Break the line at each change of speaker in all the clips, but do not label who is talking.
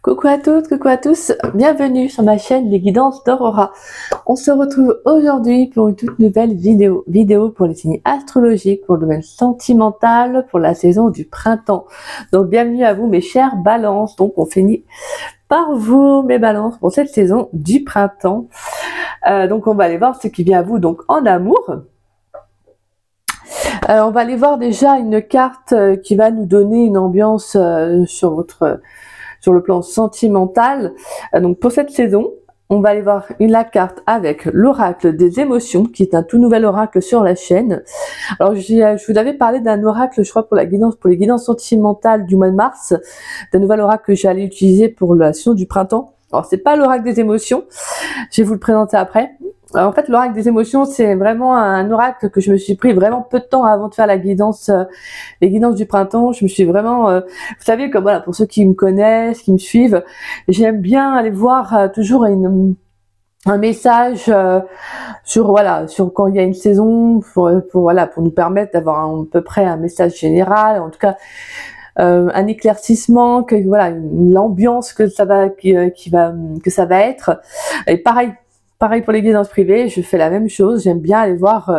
Coucou à toutes, coucou à tous, bienvenue sur ma chaîne Les Guidances d'Aurora. On se retrouve aujourd'hui pour une toute nouvelle vidéo pour les signes astrologiques, pour le domaine sentimental, pour la saison du printemps. Donc bienvenue à vous mes chers balances, donc on finit par vous mes balances pour cette saison du printemps. Donc on va aller voir ce qui vient à vous donc en amour. On va aller voir déjà une carte qui va nous donner une ambiance sur le plan sentimental. Donc pour cette saison, on va aller voir la carte avec l'oracle des émotions, qui est un tout nouvel oracle sur la chaîne. Alors je vous avais parlé d'un oracle, je crois, pour les guidances sentimentales du mois de mars, d'un nouvel oracle que j'allais utiliser pour la saison du printemps. Alors c'est pas l'oracle des émotions, je vais vous le présenter après. Alors, en fait, l'oracle des émotions, c'est vraiment un oracle que je me suis pris vraiment peu de temps avant de faire les guidances du printemps. Je me suis vraiment, vous savez, comme voilà, pour ceux qui me connaissent, qui me suivent, j'aime bien aller voir toujours un message sur quand il y a une saison pour nous permettre d'avoir à peu près un message général, en tout cas un éclaircissement, que voilà, l'ambiance que ça va être. Et pareil pour les guidances privées, je fais la même chose. J'aime bien aller voir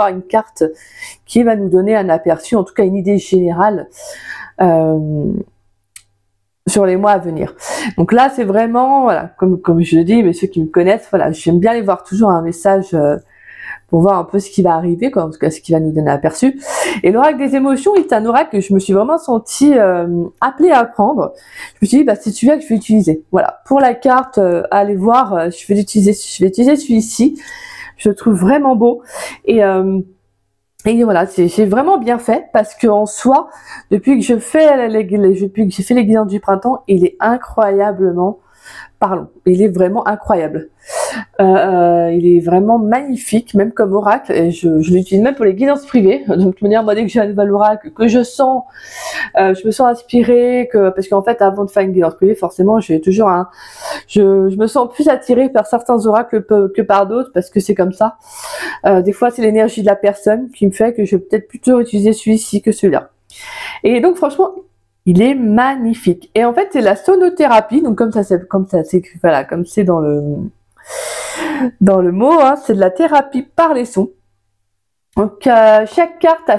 une carte qui va nous donner un aperçu, en tout cas une idée générale sur les mois à venir. Donc là, c'est vraiment, voilà, comme je le dis, mais ceux qui me connaissent, voilà, j'aime bien aller voir toujours un message pour voir un peu ce qui va arriver, quoi, en tout cas ce qui va nous donner un aperçu. Et l'oracle des émotions est un oracle que je me suis vraiment sentie appelée à apprendre. Je me suis dit, bah, c'est celui-là que je vais utiliser. Voilà, pour la carte, allez voir, je vais utiliser celui-ci. Je le trouve vraiment beau. Et voilà, j'ai vraiment bien fait, parce que en soi, depuis que j'ai fait les guidances du printemps, il est incroyablement parlant. Il est vraiment incroyable. Il est vraiment magnifique, même comme oracle, et je l'utilise même pour les guidances privées. De toute manière, moi, dès que j'ai un nouvel oracle, que je me sens inspirée, parce qu'en fait, avant de faire une guidance privée, forcément, je me sens plus attirée par certains oracles que par d'autres, parce que c'est comme ça. Des fois, c'est l'énergie de la personne qui me fait que je vais peut-être plutôt utiliser celui-ci que celui-là. Et donc, franchement, il est magnifique. Et en fait, c'est la sonothérapie, donc comme c'est dans le mot, hein, c'est de la thérapie par les sons. Donc chaque carte a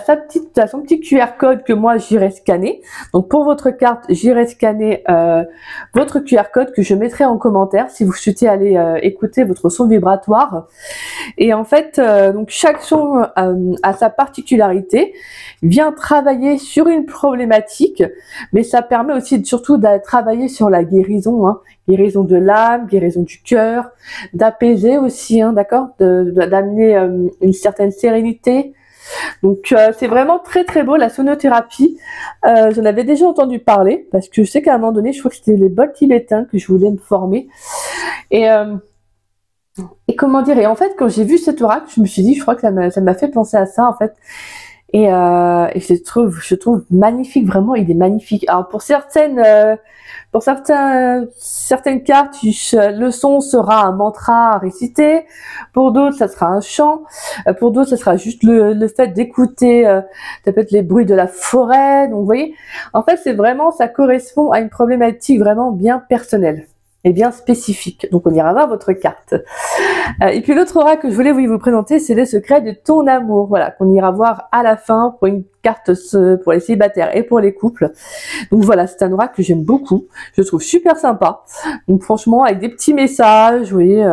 son petit QR code que moi j'irai scanner. Donc pour votre carte, j'irai scanner votre QR code que je mettrai en commentaire si vous souhaitez aller écouter votre son vibratoire. Et en fait, donc chaque son a sa particularité, vient travailler sur une problématique, mais ça permet aussi surtout de travailler sur la guérison, hein, guérison de l'âme, guérison du cœur, d'apaiser aussi, hein, d'accord, d'amener une certaine sérénité. Donc c'est vraiment très très beau la sonothérapie. J'en avais déjà entendu parler, parce que je sais qu'à un moment donné, je crois que c'était les bols tibétains que je voulais me former. Et comment dire, et en fait quand j'ai vu cet oracle, je me suis dit, je crois que ça m'a fait penser à ça en fait. Et je trouve magnifique, vraiment, il est magnifique. Alors pour certaines cartes, le son sera un mantra à réciter. Pour d'autres, ça sera un chant. Pour d'autres, ça sera juste le fait d'écouter peut-être les bruits de la forêt. Donc vous voyez, en fait, ça correspond à une problématique vraiment bien personnelle et bien spécifique. Donc on ira voir votre carte. Et puis l'autre oracle que je voulais vous présenter, c'est les secrets de ton amour. Voilà, qu'on ira voir à la fin pour une carte pour les célibataires et pour les couples. Donc voilà, c'est un oracle que j'aime beaucoup. Je le trouve super sympa. Donc franchement, avec des petits messages, vous voyez,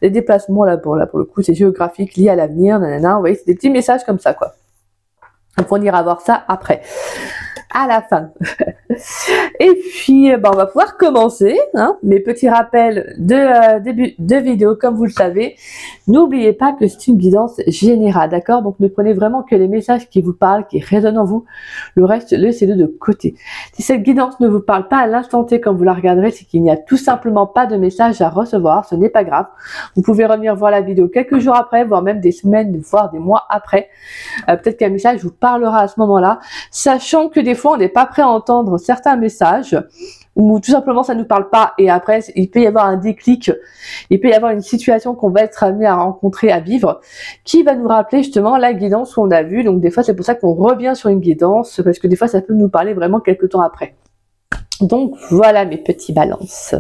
les déplacements là pour le coup, c'est géographique, lié à l'avenir, nanana. Vous voyez, c'est des petits messages comme ça, quoi. Donc on ira voir ça après, à la fin. Et puis, on va pouvoir commencer, hein, mes petits rappels de début de vidéo, comme vous le savez. N'oubliez pas que c'est une guidance générale, d'accord? Donc, ne prenez vraiment que les messages qui vous parlent, qui résonnent en vous. Le reste, laissez-le de côté. Si cette guidance ne vous parle pas à l'instant T quand vous la regarderez, c'est qu'il n'y a tout simplement pas de message à recevoir. Ce n'est pas grave. Vous pouvez revenir voir la vidéo quelques jours après, voire même des semaines, voire des mois après. Peut-être qu'un message vous parlera à ce moment-là, sachant que des fois, on n'est pas prêt à entendre certains messages, ou tout simplement ça ne nous parle pas, et après il peut y avoir un déclic, il peut y avoir une situation qu'on va être amené à rencontrer, à vivre, qui va nous rappeler justement la guidance qu'on a vue. Donc des fois c'est pour ça qu'on revient sur une guidance, parce que des fois ça peut nous parler vraiment quelques temps après. Donc voilà mes petits balances.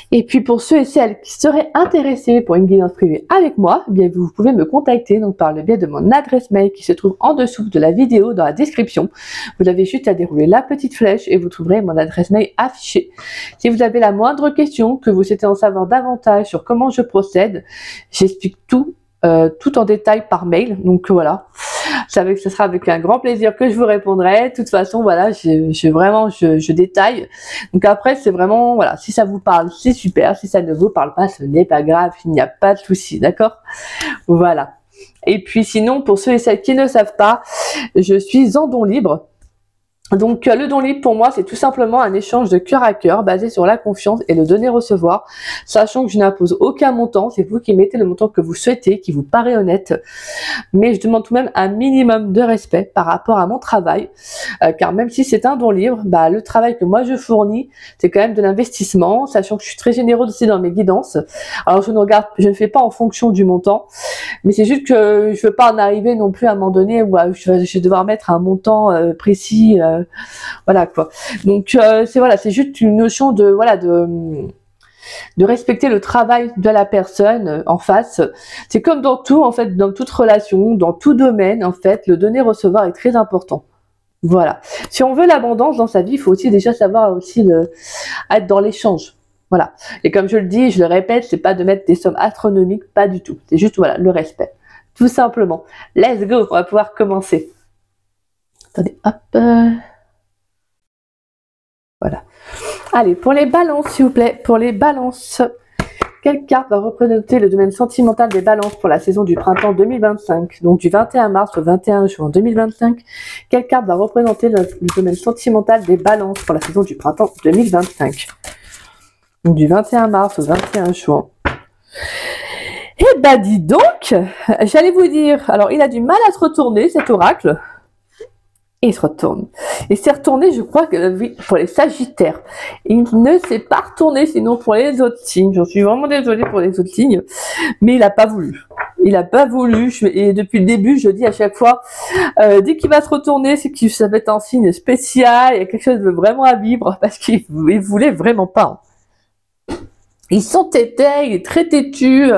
Et puis pour ceux et celles qui seraient intéressés pour une guidance privée avec moi, eh bien vous pouvez me contacter donc par le biais de mon adresse mail qui se trouve en dessous de la vidéo dans la description. Vous avez juste à dérouler la petite flèche et vous trouverez mon adresse mail affichée. Si vous avez la moindre question, que vous souhaitez en savoir davantage sur comment je procède, j'explique tout en détail par mail. Donc voilà, ce sera avec un grand plaisir que je vous répondrai. De toute façon, voilà, je détaille. Donc après, c'est vraiment, voilà, si ça vous parle, c'est super. Si ça ne vous parle pas, ce n'est pas grave, il n'y a pas de souci, d'accord? Voilà. Et puis sinon, pour ceux et celles qui ne savent pas, je suis en don libre. Donc le don libre pour moi c'est tout simplement un échange de cœur à cœur basé sur la confiance et le donner-recevoir, sachant que je n'impose aucun montant, c'est vous qui mettez le montant que vous souhaitez, qui vous paraît honnête, mais je demande tout de même un minimum de respect par rapport à mon travail, car même si c'est un don libre, le travail que moi je fournis c'est quand même de l'investissement, sachant que je suis très généreux aussi dans mes guidances. Alors je ne fais pas en fonction du montant, mais c'est juste que je veux pas en arriver non plus à un moment donné où je vais devoir mettre un montant précis. Voilà quoi. Donc c'est juste une notion de respecter le travail de la personne en face. C'est comme dans tout en fait, dans toute relation, dans tout domaine en fait, le donner-recevoir est très important. Voilà. Si on veut l'abondance dans sa vie, il faut aussi déjà savoir aussi être dans l'échange. Voilà. Et comme je le dis, je le répète, c'est pas de mettre des sommes astronomiques, pas du tout. C'est juste voilà, le respect. Tout simplement. Let's go, on va pouvoir commencer. Attendez, hop. Voilà. Allez, pour les balances, s'il vous plaît. Pour les balances, quelle carte va représenter le domaine sentimental des balances pour la saison du printemps 2025? Donc du 21 mars au 21 juin 2025. Quelle carte va représenter le domaine sentimental des balances pour la saison du printemps 2025? Donc du 21 mars au 21 juin. Eh ben dis donc, j'allais vous dire, alors il a du mal à se retourner cet oracle. Et il se retourne. Et s'est retourné, je crois que oui, pour les Sagittaires. Il ne s'est pas retourné sinon pour les autres signes. J'en suis vraiment désolée pour les autres signes. Mais il n'a pas voulu. Il n'a pas voulu. Et depuis le début, je dis à chaque fois, dès qu'il va se retourner, c'est que ça va être un signe spécial. Il y a quelque chose de vraiment à vivre parce qu'il voulait vraiment pas. Ils sont têtés, il est très têtu.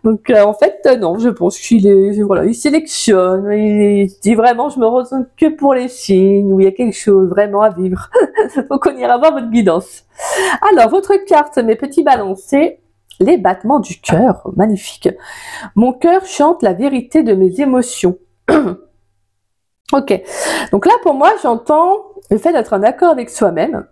Donc en fait non, je pense qu'il est voilà, il sélectionne, il dit vraiment je me ressens que pour les signes où il y a quelque chose vraiment à vivre. Donc on ira voir votre guidance. Alors votre carte, mes petits balances, c'est les battements du cœur. Magnifique. Mon cœur chante la vérité de mes émotions. Ok, donc là pour moi j'entends le fait d'être en accord avec soi-même.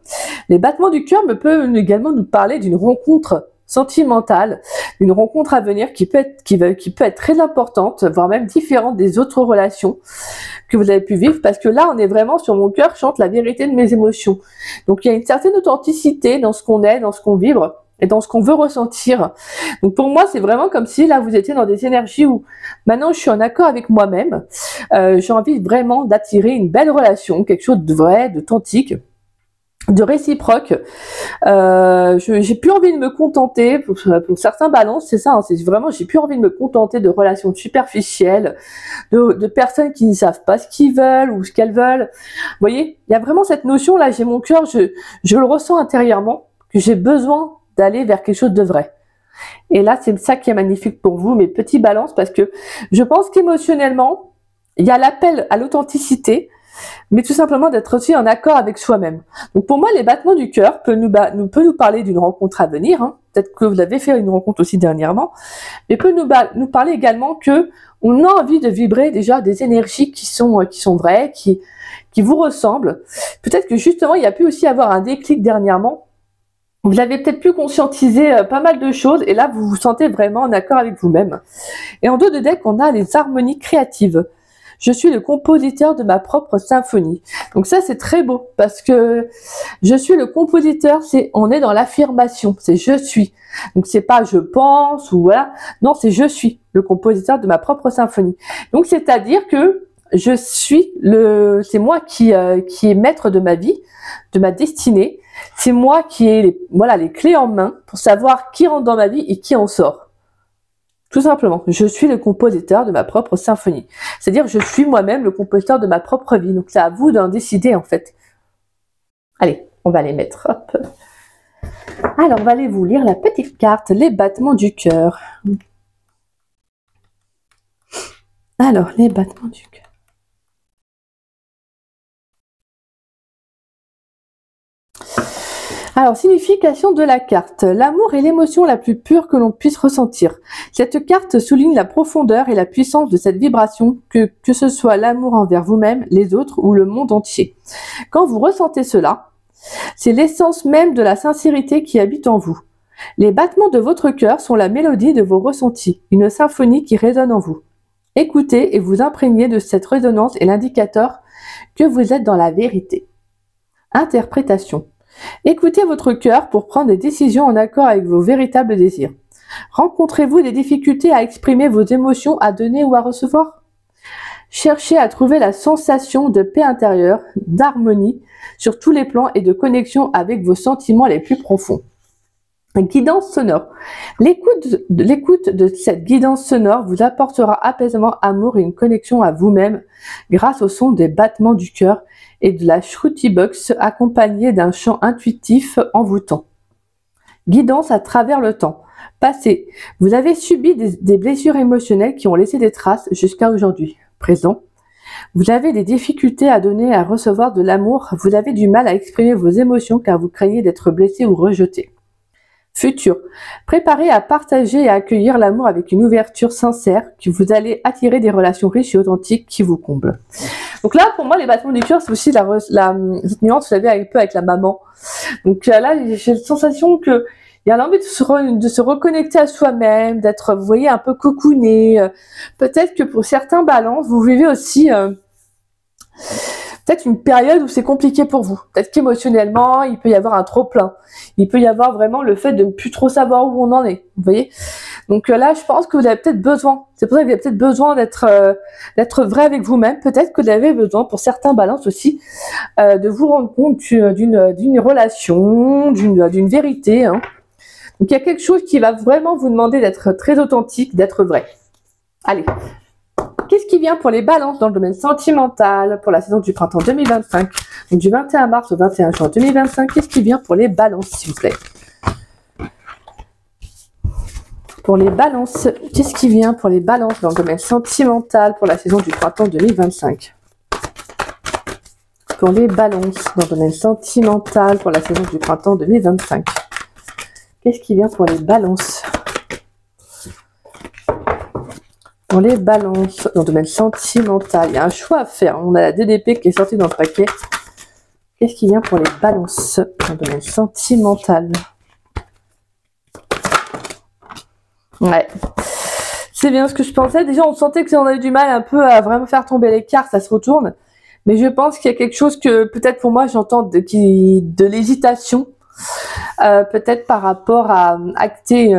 Les battements du cœur peuvent également nous parler d'une rencontre sentimentale, une rencontre à venir qui peut être très importante, voire même différente des autres relations que vous avez pu vivre, parce que là on est vraiment sur mon cœur chante la vérité de mes émotions. Donc il y a une certaine authenticité dans ce qu'on est, dans ce qu'on vibre et dans ce qu'on veut ressentir. Donc pour moi c'est vraiment comme si là vous étiez dans des énergies où maintenant je suis en accord avec moi-même, j'ai envie vraiment d'attirer une belle relation, quelque chose de vrai, d'authentique, de réciproque. J'ai plus envie de me contenter pour certains balances, c'est ça, hein, c'est vraiment j'ai plus envie de me contenter de relations superficielles, de personnes qui ne savent pas ce qu'ils veulent ou ce qu'elles veulent. Vous voyez, il y a vraiment cette notion là, j'ai mon cœur, je le ressens intérieurement que j'ai besoin d'aller vers quelque chose de vrai. Et là, c'est ça qui est magnifique pour vous, mes petits balances, parce que je pense qu'émotionnellement, il y a l'appel à l'authenticité, mais tout simplement d'être aussi en accord avec soi-même. Donc pour moi, les battements du cœur peut nous parler d'une rencontre à venir. Hein. Peut-être que vous avez fait une rencontre aussi dernièrement, mais peut nous parler également que on a envie de vibrer déjà des énergies qui sont vraies, qui vous ressemblent. Peut-être que justement, il y a pu aussi avoir un déclic dernièrement. Vous avez peut-être pu conscientiser pas mal de choses et là vous vous sentez vraiment en accord avec vous-même. Et en dos de deck, on a les harmonies créatives. Je suis le compositeur de ma propre symphonie. Donc ça c'est très beau parce que je suis le compositeur, on est dans l'affirmation, c'est je suis. Donc c'est pas je pense ou voilà, non c'est je suis le compositeur de ma propre symphonie. Donc c'est-à-dire que c'est moi qui est maître de ma vie, de ma destinée. C'est moi qui ai les clés en main pour savoir qui rentre dans ma vie et qui en sort. Tout simplement, je suis le compositeur de ma propre symphonie. C'est-à-dire je suis moi-même le compositeur de ma propre vie. Donc c'est à vous d'en décider en fait. Allez, on va les mettre. Hop. Alors, on va aller vous lire la petite carte, les battements du cœur. Alors, les battements du cœur. Alors, signification de la carte. L'amour est l'émotion la plus pure que l'on puisse ressentir. Cette carte souligne la profondeur et la puissance de cette vibration, que ce soit l'amour envers vous-même, les autres ou le monde entier. Quand vous ressentez cela, c'est l'essence même de la sincérité qui habite en vous. Les battements de votre cœur sont la mélodie de vos ressentis, une symphonie qui résonne en vous. Écoutez et vous imprégnez de cette résonance et l'indicateur que vous êtes dans la vérité. Interprétation. Écoutez votre cœur pour prendre des décisions en accord avec vos véritables désirs. Rencontrez-vous des difficultés à exprimer vos émotions, à donner ou à recevoir? Cherchez à trouver la sensation de paix intérieure, d'harmonie sur tous les plans et de connexion avec vos sentiments les plus profonds. Guidance sonore. L'écoute de cette guidance sonore vous apportera apaisement, amour et une connexion à vous-même grâce au son des battements du cœur et de la Shruti Box accompagnée d'un chant intuitif envoûtant. Guidance à travers le temps. Passé. Vous avez subi des blessures émotionnelles qui ont laissé des traces jusqu'à aujourd'hui. Présent. Vous avez des difficultés à donner et à recevoir de l'amour. Vous avez du mal à exprimer vos émotions car vous craignez d'être blessé ou rejeté. Futur. Préparez à partager et à accueillir l'amour avec une ouverture sincère, que vous allez attirer des relations riches et authentiques qui vous comblent. Donc là, pour moi, les battements du cœur, c'est aussi cette nuance, vous savez, un peu avec la maman. Donc là, j'ai la sensation que il y a l'envie de se reconnecter à soi-même, d'être, vous voyez, un peu cocooné. Peut-être que pour certains balances, vous vivez aussi peut-être une période où c'est compliqué pour vous. Peut-être qu'émotionnellement, il peut y avoir un trop-plein. Il peut y avoir vraiment le fait de ne plus trop savoir où on en est. Vous voyez? Donc là, je pense que vous avez peut-être besoin. C'est pour ça que vous avez peut-être besoin d'être vrai avec vous-même. Peut-être que vous avez besoin, pour certains balances aussi, de vous rendre compte d'une relation, d'une vérité. Hein. Donc il y a quelque chose qui va vraiment vous demander d'être très authentique, d'être vrai. Allez. Qu'est-ce qui vient pour les balances dans le domaine sentimental pour la saison du printemps 2025? Donc du 21 mars au 21 juin 2025, qu'est-ce qui vient pour les balances, s'il vous plaît? Pour les balances, qu'est-ce qui vient pour les balances dans le domaine sentimental pour la saison du printemps 2025? Pour les balances dans le domaine sentimental pour la saison du printemps 2025. Qu'est-ce qui vient pour les balances? Pour les balances, dans le domaine sentimental, il y a un choix à faire. On a la DDP qui est sortie dans le paquet. Qu'est-ce qui vient pour les balances dans le domaine sentimental? Ouais, c'est bien ce que je pensais. Déjà, on sentait que on avait du mal un peu à vraiment faire tomber les cartes, ça se retourne. Mais je pense qu'il y a quelque chose que, peut-être pour moi, j'entends de l'hésitation. Peut-être par rapport à acter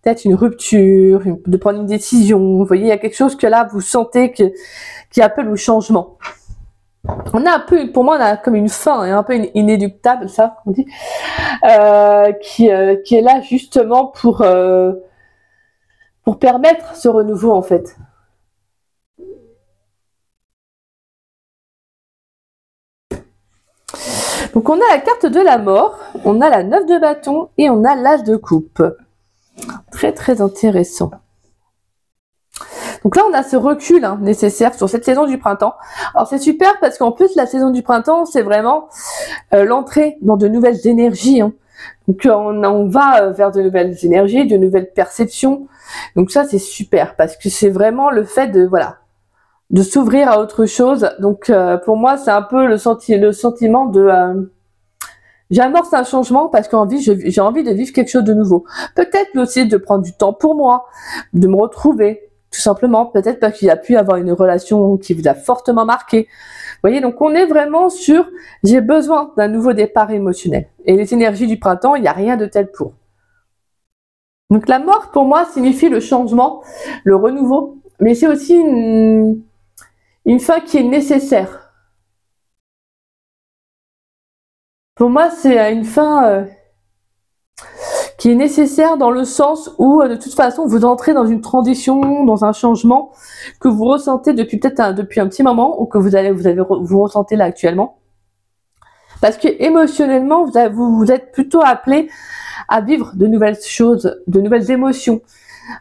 peut-être une rupture, de prendre une décision. Vous voyez, il y a quelque chose que là, vous sentez qui appelle au changement. On a un peu, pour moi, on a comme une fin, un peu inéluctable, ça, on dit, qui est là justement pour permettre ce renouveau, en fait. Donc, on a la carte de la mort, on a la 9 de bâton et on a l'as de coupe. Très, très intéressant. Donc là, on a ce recul nécessaire sur cette saison du printemps. Alors, c'est super parce qu'en plus, la saison du printemps, c'est vraiment l'entrée dans de nouvelles énergies. Hein. Donc, on va vers de nouvelles énergies, de nouvelles perceptions. Donc ça, c'est super parce que c'est vraiment le fait de s'ouvrir à autre chose. Donc, pour moi, c'est un peu le sentiment de... j'amorce un changement parce que j'ai envie de vivre quelque chose de nouveau. Peut-être aussi de prendre du temps pour moi, de me retrouver, tout simplement. Peut-être parce qu'il y a pu avoir une relation qui vous a fortement marqué. Vous voyez, donc on est vraiment sur « j'ai besoin d'un nouveau départ émotionnel ». Et les énergies du printemps, il n'y a rien de tel pour. Donc la mort, pour moi, signifie le changement, le renouveau. Mais c'est aussi une fin qui est nécessaire. Pour moi, c'est une fin qui est nécessaire dans le sens où, de toute façon, vous entrez dans une transition, dans un changement que vous ressentez depuis un petit moment ou que vous ressentez là actuellement. Parce que émotionnellement, vous êtes plutôt appelé à vivre de nouvelles choses, de nouvelles émotions.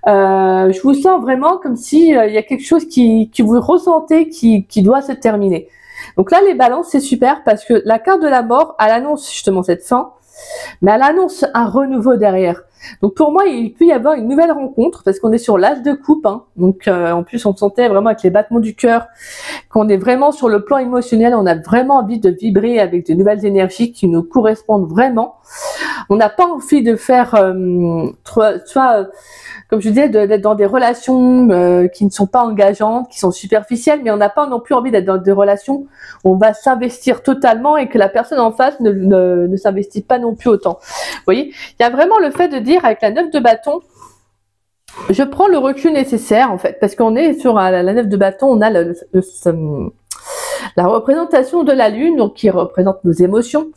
Je vous sens vraiment comme si il y a quelque chose que vous ressentez qui doit se terminer. Donc là, les balances, c'est super parce que la carte de la mort, elle annonce justement cette fin, mais elle annonce un renouveau derrière. Donc pour moi, il peut y avoir une nouvelle rencontre parce qu'on est sur l'as de coupe. Hein. Donc en plus, on sentait vraiment avec les battements du cœur qu'on est vraiment sur le plan émotionnel. On a vraiment envie de vibrer avec de nouvelles énergies qui nous correspondent vraiment. On n'a pas envie de faire comme je disais, d'être dans des relations qui ne sont pas engageantes, qui sont superficielles, mais on n'a pas non plus envie d'être dans des relations où on va s'investir totalement et que la personne en face ne s'investit pas non plus autant. Vous voyez, il y a vraiment le fait de dire avec la 9 de bâton, je prends le recul nécessaire en fait, parce qu'on est sur la 9 de bâton, on a la représentation de la lune, donc qui représente nos émotions.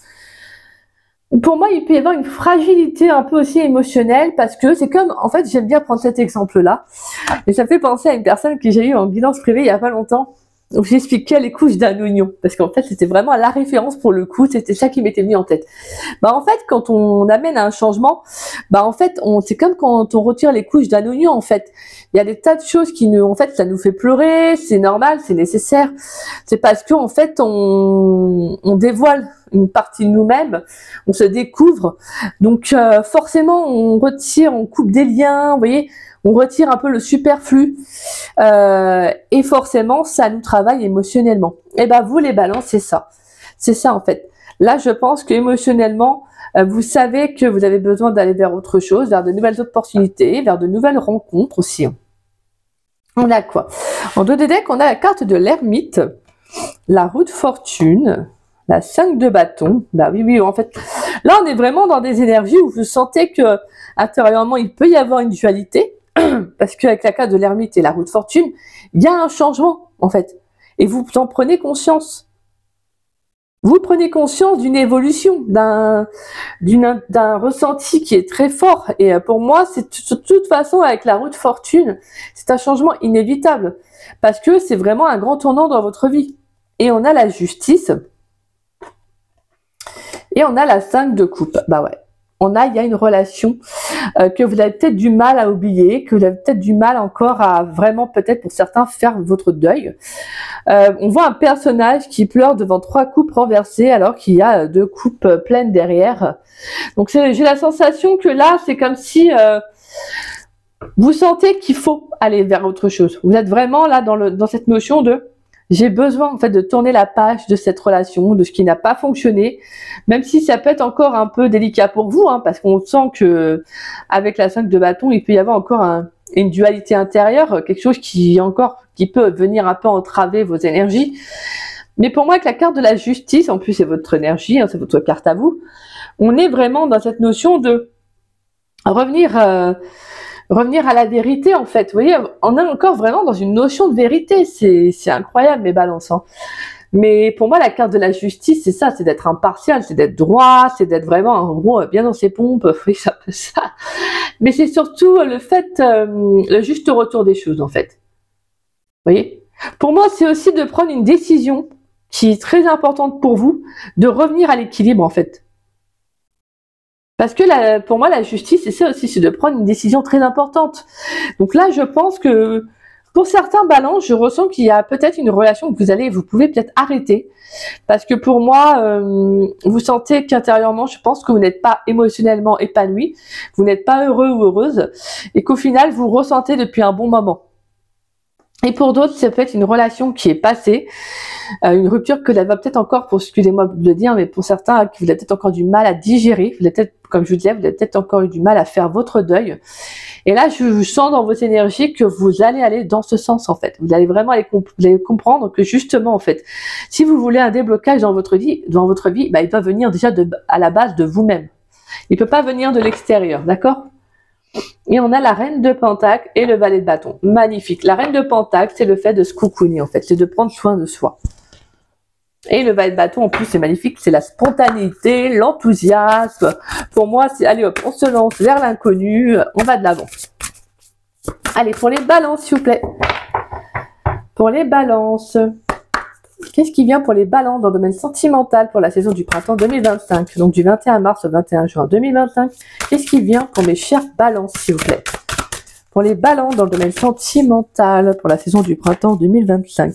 Pour moi, il peut y avoir une fragilité un peu aussi émotionnelle parce que c'est comme, en fait, j'aime bien prendre cet exemple-là. Et ça me fait penser à une personne que j'ai eue en guidance privée il y a pas longtemps, où j'expliquais les couches d'un oignon. Parce qu'en fait, c'était vraiment la référence pour le coup, c'était ça qui m'était mis en tête. Bah, en fait, quand on amène à un changement, bah, en fait, c'est comme quand on retire les couches d'un oignon, en fait. Il y a des tas de choses qui en fait, ça nous fait pleurer, c'est normal, c'est nécessaire. C'est parce que, en fait, on dévoile une partie de nous-mêmes, on se découvre. Donc, forcément, on retire, on coupe des liens, vous voyez, on retire un peu le superflu. Et forcément, ça nous travaille émotionnellement. Et ben, vous, les balances, c'est ça. C'est ça, en fait. Là, je pense qu'émotionnellement, vous savez que vous avez besoin d'aller vers autre chose, vers de nouvelles opportunités, vers de nouvelles rencontres aussi. On a quoi? En dos de deck, on a la carte de l'ermite, la roue de fortune, la 5 de bâton. Bah oui, en fait, là, on est vraiment dans des énergies où vous sentez que intérieurement, il peut y avoir une dualité, parce qu'avec la carte de l'ermite et la roue de fortune, il y a un changement, en fait. Et vous en prenez conscience. Vous prenez conscience d'une évolution, d'un ressenti qui est très fort. Et pour moi, c'est de toute façon, avec la roue de fortune, c'est un changement inévitable. Parce que c'est vraiment un grand tournant dans votre vie. Et on a la justice. Et on a la 5 de coupe. Bah ouais. Il y a une relation que vous avez peut-être du mal à oublier, que vous avez peut-être du mal encore à vraiment, peut-être pour certains, faire votre deuil. On voit un personnage qui pleure devant 3 coupes renversées alors qu'il y a 2 coupes pleines derrière. Donc j'ai la sensation que là, c'est comme si vous sentez qu'il faut aller vers autre chose. Vous êtes vraiment là dans cette notion de j'ai besoin en fait de tourner la page de cette relation, de ce qui n'a pas fonctionné, même si ça peut être encore un peu délicat pour vous, hein, parce qu'on sent que avec la 5 de bâton, il peut y avoir encore une dualité intérieure, quelque chose qui peut venir un peu entraver vos énergies. Mais pour moi, avec la carte de la justice, en plus c'est votre énergie, hein, c'est votre carte à vous, on est vraiment dans cette notion de revenir à la vérité, en fait. Vous voyez, on est encore vraiment dans une notion de vérité. C'est incroyable, mes balances. Hein. Mais pour moi, la carte de la justice, c'est ça, c'est d'être impartial, c'est d'être droit, c'est d'être vraiment, en gros, bien dans ses pompes. Oui, ça peut ça. Mais c'est surtout le fait, le juste retour des choses, en fait. Vous voyez? Pour moi, c'est aussi de prendre une décision qui est très importante pour vous, de revenir à l'équilibre, en fait. Parce que pour moi, la justice, c'est ça aussi, c'est de prendre une décision très importante. Donc là, je pense que pour certains balances, je ressens qu'il y a peut-être une relation que vous pouvez peut-être arrêter. Parce que pour moi, vous sentez qu'intérieurement, je pense que vous n'êtes pas émotionnellement épanoui, vous n'êtes pas heureux ou heureuse, et qu'au final, vous ressentez depuis un bon moment. Et pour d'autres, ça peut être une relation qui est passée, une rupture que vous avez peut-être encore, excusez-moi de le dire, mais pour certains, que vous avez peut-être encore du mal à digérer, vous avez peut-être, comme je vous disais, vous avez peut-être encore eu du mal à faire votre deuil. Et là, je sens dans vos énergies que vous allez aller dans ce sens, en fait. Vous allez vraiment vous allez comprendre que justement, en fait, si vous voulez un déblocage dans votre vie, bah, il doit venir déjà à la base de vous-même. Il peut pas venir de l'extérieur, d'accord? Et on a la reine de Pentacle et le valet de bâton. Magnifique. La reine de Pentacle, c'est le fait de se cocooner, en fait. C'est de prendre soin de soi. Et le valet de bâton, en plus, c'est magnifique. C'est la spontanéité, l'enthousiasme. Pour moi, c'est, allez hop, on se lance vers l'inconnu. On va de l'avant. Allez, pour les balances, s'il vous plaît. Pour les balances. Qu'est-ce qui vient pour les balances dans le domaine sentimental pour la saison du printemps 2025? Donc du 21 mars au 21 juin 2025. Qu'est-ce qui vient pour mes chères balances, s'il vous plaît? Pour les balances dans le domaine sentimental pour la saison du printemps 2025.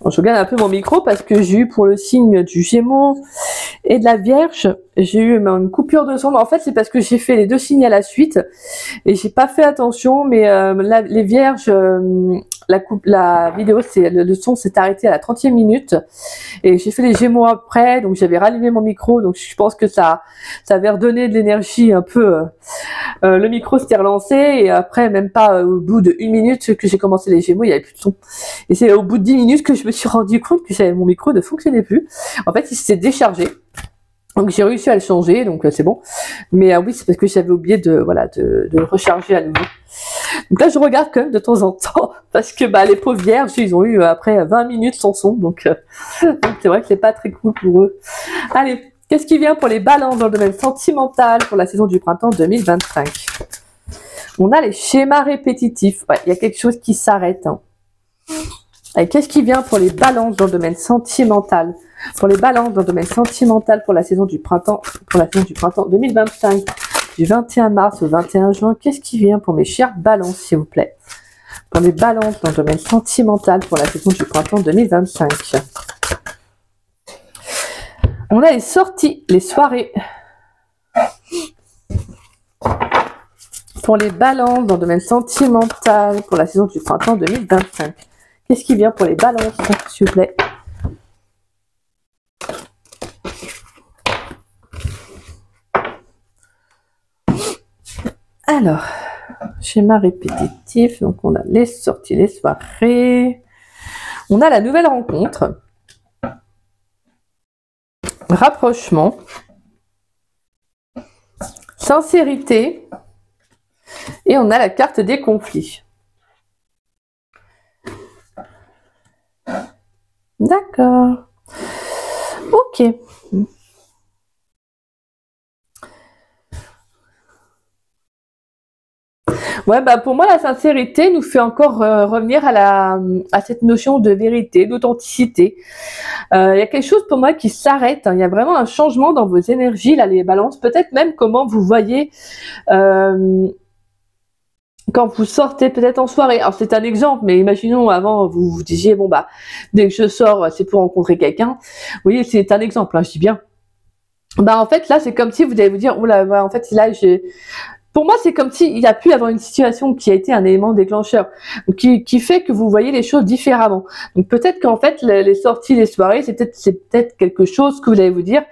Bon, je regarde un peu mon micro parce que j'ai eu pour le signe du Gémeaux et de la Vierge, j'ai eu une coupure de son. En fait, c'est parce que j'ai fait les deux signes à la suite et j'ai pas fait attention. Mais les Vierges, la vidéo, le son s'est arrêté à la 30e minute et j'ai fait les Gémeaux après. Donc j'avais rallumé mon micro, donc je pense que ça avait redonné de l'énergie un peu. Le micro s'était relancé et après, même pas au bout de 1 minute que j'ai commencé les Gémeaux, il y avait plus de son. Et c'est au bout de 10 minutes que je me suis rendu compte que mon micro ne fonctionnait plus. En fait, il s'est déchargé. Donc j'ai réussi à le changer, donc c'est bon. Mais oui, c'est parce que j'avais oublié de le recharger à nouveau. Donc là, je regarde quand même de temps en temps parce que les pauvres vierges, ils ont eu après 20 minutes sans son, donc c'est vrai que c'est pas très cool pour eux. Allez, qu'est-ce qui vient pour les balances dans le domaine sentimental pour la saison du printemps 2025? On a les schémas répétitifs. Ouais, il y a quelque chose qui s'arrête. Hein. Et qu'est-ce qui vient pour les balances dans le domaine sentimental? Pour les balances dans le domaine sentimental pour la saison du printemps, 2025, du 21 mars au 21 juin, qu'est-ce qui vient pour mes chères balances, s'il vous plaît? Pour les balances dans le domaine sentimental pour la saison du printemps 2025. On a les sorties, les soirées. Pour les balances dans le domaine sentimental pour la saison du printemps 2025. Qu'est-ce qui vient pour les balances, s'il vous plaît? Alors, schéma répétitif, donc on a les sorties, les soirées. On a la nouvelle rencontre. Rapprochement. Sincérité. Et on a la carte des conflits. D'accord. Ok. Ouais, pour moi, la sincérité nous fait encore revenir à cette notion de vérité, d'authenticité. Il y a quelque chose pour moi qui s'arrête. Hein. Il y a vraiment un changement dans vos énergies, là, les balances. Peut-être même comment vous voyez quand vous sortez peut-être en soirée. Alors c'est un exemple, mais imaginons avant vous vous disiez dès que je sors c'est pour rencontrer quelqu'un. Vous voyez, c'est un exemple, hein, je dis bien. En fait là c'est comme si vous allez vous dire oula, en fait là pour moi, c'est comme s'il y a pu avoir une situation qui a été un élément déclencheur, qui fait que vous voyez les choses différemment. Donc peut-être qu'en fait, les sorties, les soirées, c'est peut-être quelque chose que vous allez vous dire,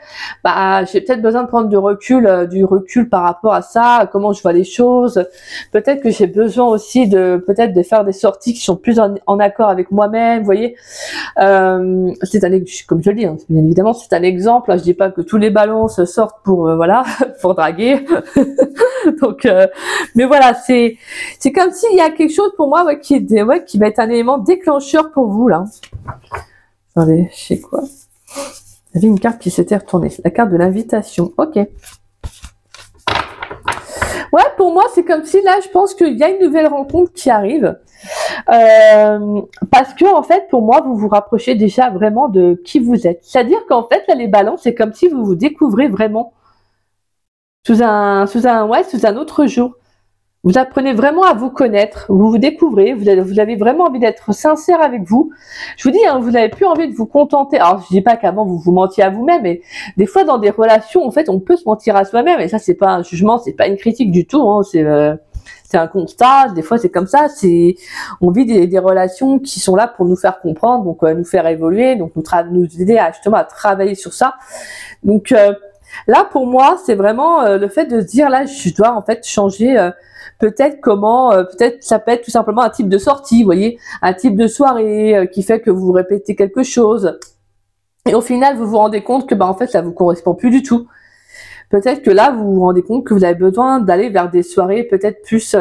j'ai peut-être besoin de prendre du recul par rapport à ça, comment je vois les choses. Peut-être que j'ai besoin aussi peut-être de faire des sorties qui sont plus en accord avec moi-même, vous voyez. C'est comme je le dis, hein, bien évidemment, c'est un exemple. Là, je dis pas que tous les balances sortent pour pour draguer. Donc, mais voilà, c'est comme s'il y a quelque chose pour moi qui va être un élément déclencheur pour vous là. Attendez, je sais quoi. Il y avait une carte qui s'était retournée, la carte de l'invitation. Ok. Ouais, pour moi, c'est comme si là, je pense qu'il y a une nouvelle rencontre qui arrive. Parce que en fait, pour moi, vous vous rapprochez déjà vraiment de qui vous êtes. C'est-à-dire qu'en fait, là, les balances, c'est comme si vous vous découvrez vraiment sous un autre jour. Vous apprenez vraiment à vous connaître, vous vous découvrez, vous avez vraiment envie d'être sincère avec vous. Je vous dis, hein, vous n'avez plus envie de vous contenter. Alors, je dis pas qu'avant vous vous mentiez à vous-même, mais des fois dans des relations, en fait, on peut se mentir à soi-même. Et ça, c'est pas un jugement, c'est pas une critique du tout. Hein, c'est un constat. Des fois, c'est comme ça. On vit des relations qui sont là pour nous faire comprendre, donc nous faire évoluer, donc nous aider justement à travailler sur ça. Donc là, pour moi, c'est vraiment le fait de se dire là, je dois en fait changer. Peut-être ça peut être tout simplement un type de sortie, vous voyez, un type de soirée qui fait que vous répétez quelque chose. Et au final, vous vous rendez compte que en fait, ça vous correspond plus du tout. Peut-être que là, vous vous rendez compte que vous avez besoin d'aller vers des soirées peut-être plus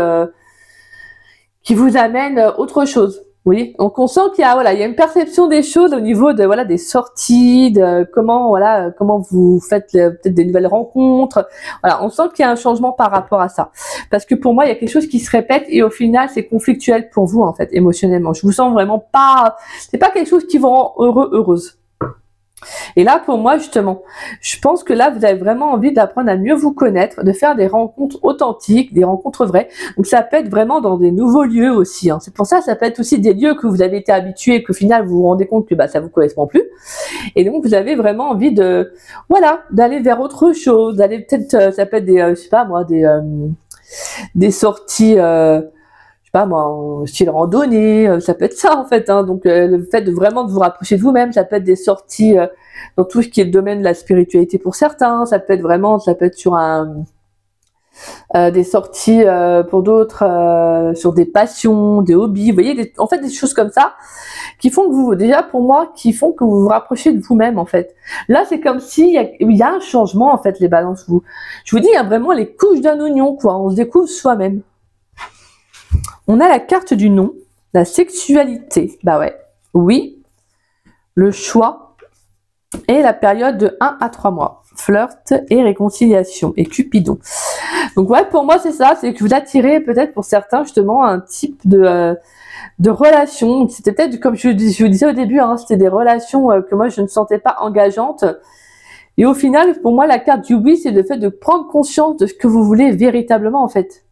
qui vous amènent autre chose. Oui, donc on sent qu'il y a voilà, il y a une perception des choses au niveau de voilà des sorties, de comment voilà comment vous faites peut-être des nouvelles rencontres. Voilà, on sent qu'il y a un changement par rapport à ça. Parce que pour moi, il y a quelque chose qui se répète et au final, c'est conflictuel pour vous en fait émotionnellement. Je vous sens vraiment pas, c'est pas quelque chose qui vous rend heureux, heureuse. Et là, pour moi, justement, je pense que là, vous avez vraiment envie d'apprendre à mieux vous connaître, de faire des rencontres authentiques, des rencontres vraies. Donc, ça peut être vraiment dans des nouveaux lieux aussi. Hein. C'est pour ça, ça peut être aussi des lieux que vous avez été habitués et qu'au final, vous vous rendez compte que bah, ça vous correspond plus. Et donc, vous avez vraiment envie de, voilà, d'aller vers autre chose, d'aller peut-être, ça peut être des, je sais pas moi, des sorties. Je sais pas moi, en style randonnée, ça peut être ça en fait. Hein. Donc le fait de vraiment de vous rapprocher de vous-même, ça peut être des sorties dans tout ce qui est le domaine de la spiritualité pour certains. Ça peut être vraiment, ça peut être sur des sorties pour d'autres, sur des passions, des hobbies. Vous voyez, en fait des choses comme ça qui font que vous, déjà pour moi, qui font que vous vous rapprochez de vous-même en fait. Là, c'est comme si il y a un changement en fait les balances. Je vous dis, il y a vraiment les couches d'un oignon quoi. On se découvre soi-même. On a la carte du non, la sexualité, bah ouais, oui, le choix et la période de 1 à 3 mois, flirt et réconciliation et Cupidon. Donc ouais, pour moi c'est ça, c'est que vous attirez peut-être pour certains justement un type de relation. C'était peut-être comme je vous disais au début, hein, c'était des relations que moi je ne sentais pas engageantes. Et au final, pour moi la carte du oui, c'est le fait de prendre conscience de ce que vous voulez véritablement en fait.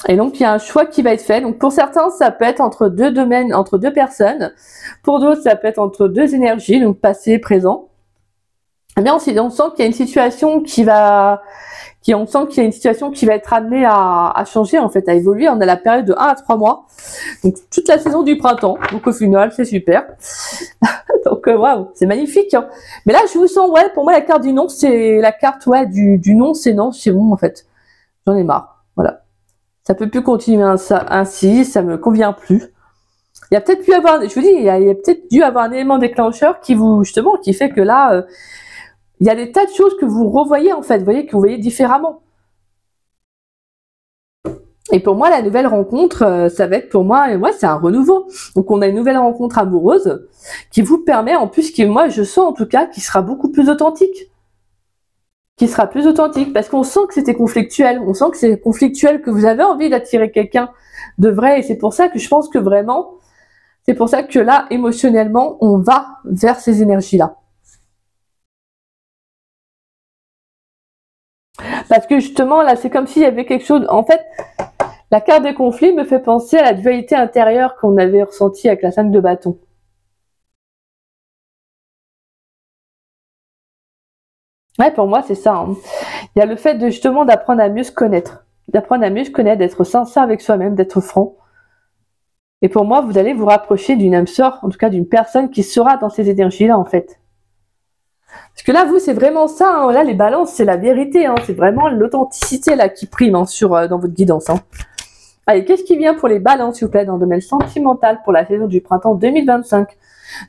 Et donc, il y a un choix qui va être fait. Donc, pour certains, ça peut être entre deux domaines, entre deux personnes. Pour d'autres, ça peut être entre deux énergies, donc passé, présent. Mais on sent qu'il y a une situation on sent qu'il y a une situation qui va être amenée à changer, en fait, à évoluer. On a la période de 1 à 3 mois. Donc, toute la saison du printemps. Donc, au final, c'est super. Donc, waouh, c'est magnifique. Hein. Mais là, je vous sens, ouais, pour moi, la carte du non, c'est la carte, ouais, du non, c'est non, c'est bon, en fait. J'en ai marre. Voilà. Ça peut plus continuer ainsi, ça me convient plus. Il y a peut-être pu avoir, je vous dis, il y a peut-être dû avoir un élément déclencheur qui vous, justement, qui fait que là, il y a des tas de choses que vous revoyez en fait, vous voyez, que vous voyez différemment. Et pour moi, la nouvelle rencontre, ça va être pour moi, ouais, c'est un renouveau. Donc on a une nouvelle rencontre amoureuse qui vous permet, en plus, qui moi je sens en tout cas, qui sera beaucoup plus authentique. Qui sera plus authentique, parce qu'on sent que c'était conflictuel, on sent que c'est conflictuel, que vous avez envie d'attirer quelqu'un de vrai, et c'est pour ça que je pense que vraiment, c'est pour ça que là, émotionnellement, on va vers ces énergies-là. Parce que justement, là, c'est comme s'il y avait quelque chose, en fait, la carte des conflits me fait penser à la dualité intérieure qu'on avait ressentie avec la 5 de bâton. Ouais, pour moi, c'est ça. Hein. Il y a le fait de justement d'apprendre à mieux se connaître. D'apprendre à mieux se connaître, d'être sincère avec soi-même, d'être franc. Et pour moi, vous allez vous rapprocher d'une âme sœur, en tout cas d'une personne qui sera dans ces énergies-là, en fait. Parce que là, vous, c'est vraiment ça. Hein. Là, les balances, c'est la vérité. Hein. C'est vraiment l'authenticité là qui prime hein, dans votre guidance. Hein. Allez, qu'est-ce qui vient pour les balances, s'il vous plaît, dans le domaine sentimental pour la saison du printemps 2025 ?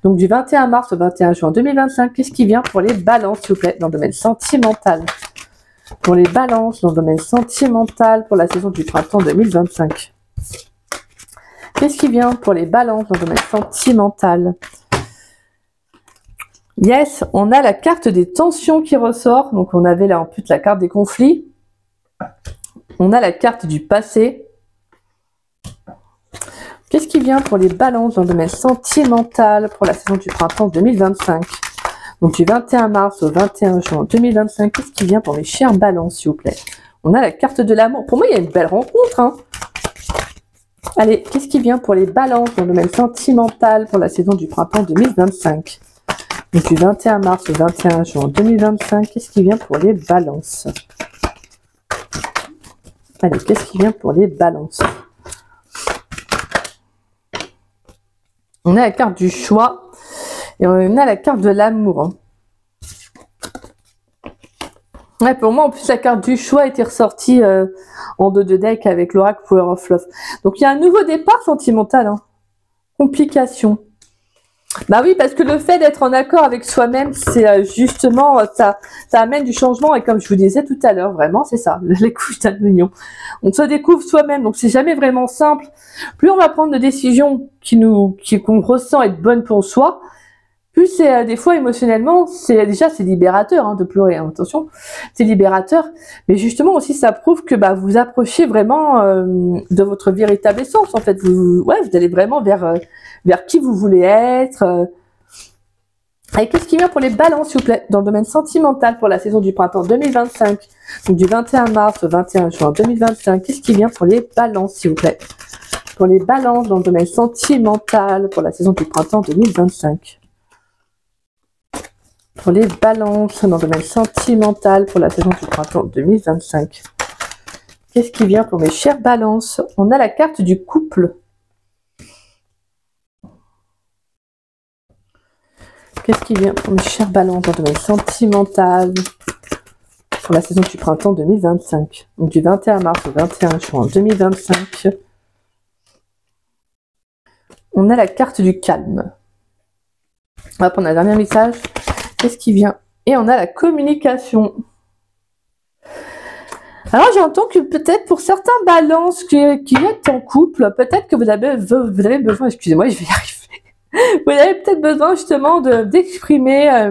Donc du 21 mars au 21 juin 2025, qu'est-ce qui vient pour les balances, s'il vous plaît, dans le domaine sentimental? Pour les balances, dans le domaine sentimental, pour la saison du printemps 2025. Qu'est-ce qui vient pour les balances dans le domaine sentimental? Yes, on a la carte des tensions qui ressort. Donc on avait là en plus la carte des conflits. On a la carte du passé. Qu'est-ce qui vient pour les balances dans le domaine sentimental pour la saison du printemps 2025? Donc du 21 mars au 21 juin 2025, qu'est-ce qui vient pour mes chères balances, s'il vous plaît? On a la carte de l'amour. Pour moi, il y a une belle rencontre. Hein. Allez, qu'est-ce qui vient pour les balances dans le domaine sentimental pour la saison du printemps 2025? Donc du 21 mars au 21 juin 2025, qu'est-ce qui vient pour les balances? Allez, qu'est-ce qui vient pour les balances? On a la carte du choix et on a la carte de l'amour. Hein. Ouais, pour moi, en plus, la carte du choix était ressortie en 2 de deck avec l'oracle Power of Love. Donc, il y a un nouveau départ sentimental. Hein. Complication. Bah oui, parce que le fait d'être en accord avec soi-même, c'est justement, ça amène du changement. Et comme je vous disais tout à l'heure, vraiment, c'est ça, les couches d'un oignon. On se découvre soi-même, donc c'est jamais vraiment simple. Plus on va prendre de décisions qu'on ressent être bonnes pour soi, plus c'est des fois émotionnellement, c'est libérateur de pleurer, hein, attention, c'est libérateur. Mais justement aussi, ça prouve que bah vous approchez vraiment de votre véritable essence. En fait, vous allez vraiment vers qui vous voulez être. Et qu'est-ce qui vient pour les balances, s'il vous plaît, dans le domaine sentimental pour la saison du printemps 2025, donc du 21 mars au 21 juin 2025. Qu'est-ce qui vient pour les balances, s'il vous plaît, pour les balances dans le domaine sentimental pour la saison du printemps 2025. Pour les balances dans le domaine sentimental pour la saison du printemps 2025. Qu'est-ce qui vient pour mes chères balances? On a la carte du couple. Qu'est-ce qui vient pour mes chères balances dans le domaine sentimental pour la saison du printemps 2025? Donc du 21 mars au 21 juin 2025. On a la carte du calme. On va prendre un dernier message. Qu'est-ce qui vient? Et on a la communication. Alors j'entends que peut-être pour certains balances qui êtes en couple, peut-être que vous avez besoin, excusez-moi, je vais y arriver. Vous avez peut-être besoin justement d'exprimer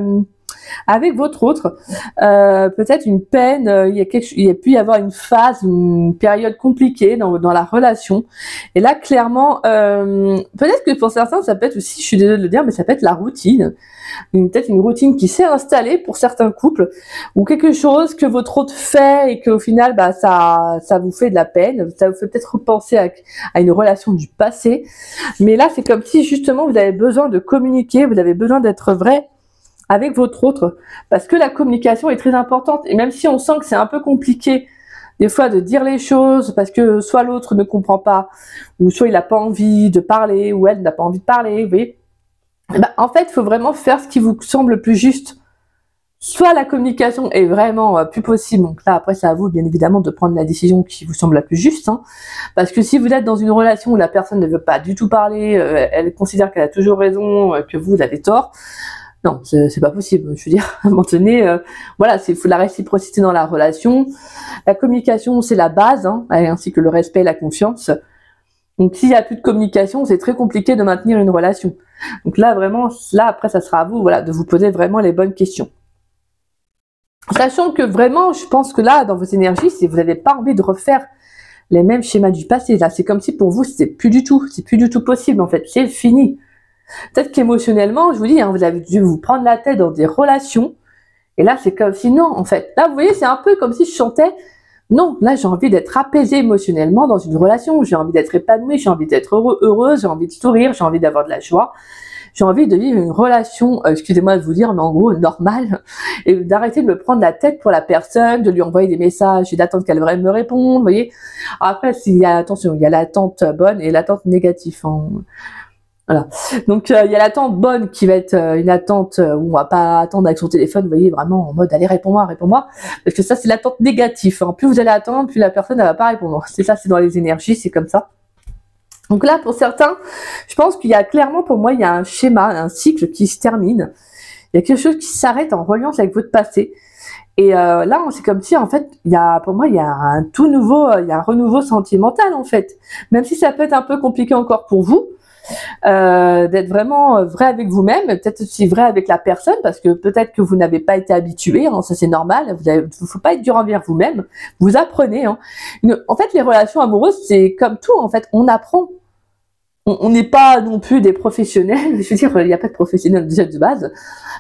avec votre autre peut-être une peine, il y a pu y avoir une phase, une période compliquée dans la relation. Et là clairement, peut-être que pour certains ça peut être aussi, je suis désolée de le dire, mais ça peut être la routine. Peut-être une routine qui s'est installée pour certains couples, ou quelque chose que votre autre fait et qu'au final bah ça vous fait de la peine, ça vous fait peut-être repenser à une relation du passé. Mais là c'est comme si justement vous avez besoin de communiquer, vous avez besoin d'être vrai avec votre autre, parce que la communication est très importante. Et même si on sent que c'est un peu compliqué des fois de dire les choses parce que soit l'autre ne comprend pas, ou soit il n'a pas envie de parler, ou elle n'a pas envie de parler, vous voyez, en fait il faut vraiment faire ce qui vous semble le plus juste. Soit la communication est vraiment plus possible, donc là après c'est à vous bien évidemment de prendre la décision qui vous semble la plus juste, parce que si vous êtes dans une relation où la personne ne veut pas du tout parler, elle considère qu'elle a toujours raison, que vous avez tort, non, c'est pas possible. Je veux dire, à un moment donné, voilà, il faut la réciprocité dans la relation. La communication, c'est la base, ainsi que le respect et la confiance. Donc, s'il y a plus de communication, c'est très compliqué de maintenir une relation. Donc là, vraiment, après, ça sera à vous, voilà, de vous poser vraiment les bonnes questions. Sachant que vraiment, je pense que là, dans vos énergies, si vous n'avez pas envie de refaire les mêmes schémas du passé, là, c'est comme si pour vous, c'est plus du tout possible, en fait, c'est fini. Peut-être qu'émotionnellement, je vous dis, vous avez dû vous prendre la tête dans des relations, et là c'est comme si non, en fait. Là vous voyez, c'est un peu comme si je chantais, non, là j'ai envie d'être apaisée émotionnellement dans une relation, j'ai envie d'être épanouie, j'ai envie d'être heureuse, j'ai envie de sourire, j'ai envie d'avoir de la joie, j'ai envie de vivre une relation, excusez-moi de vous dire, mais en gros normale, et d'arrêter de me prendre la tête pour la personne, de lui envoyer des messages et d'attendre qu'elle me réponde, vous voyez. Après, attention, il y a l'attente bonne et l'attente négative. Voilà. Donc il y a l'attente bonne qui va être une attente où on va pas attendre avec son téléphone, vous voyez, vraiment en mode allez réponds-moi, parce que ça c'est l'attente négative. Plus vous allez attendre, plus la personne elle va pas répondre. C'est ça, c'est dans les énergies, c'est comme ça. Donc là pour certains, je pense qu'il y a clairement pour moi il y a un schéma, un cycle qui se termine. Il y a quelque chose qui s'arrête en reliance avec votre passé. Et là, c'est comme si en fait, pour moi, il y a un tout nouveau, il y a un renouveau sentimental en fait. Même si ça peut être un peu compliqué encore pour vous. D'être vraiment vrai avec vous-même, peut-être aussi vrai avec la personne, parce que peut-être que vous n'avez pas été habitué, ça c'est normal, faut pas être dur envers vous-même, vous apprenez. En fait, les relations amoureuses, c'est comme tout, en fait, on apprend. On n'est pas non plus des professionnels, je veux dire, il n'y a pas de professionnels déjà de base,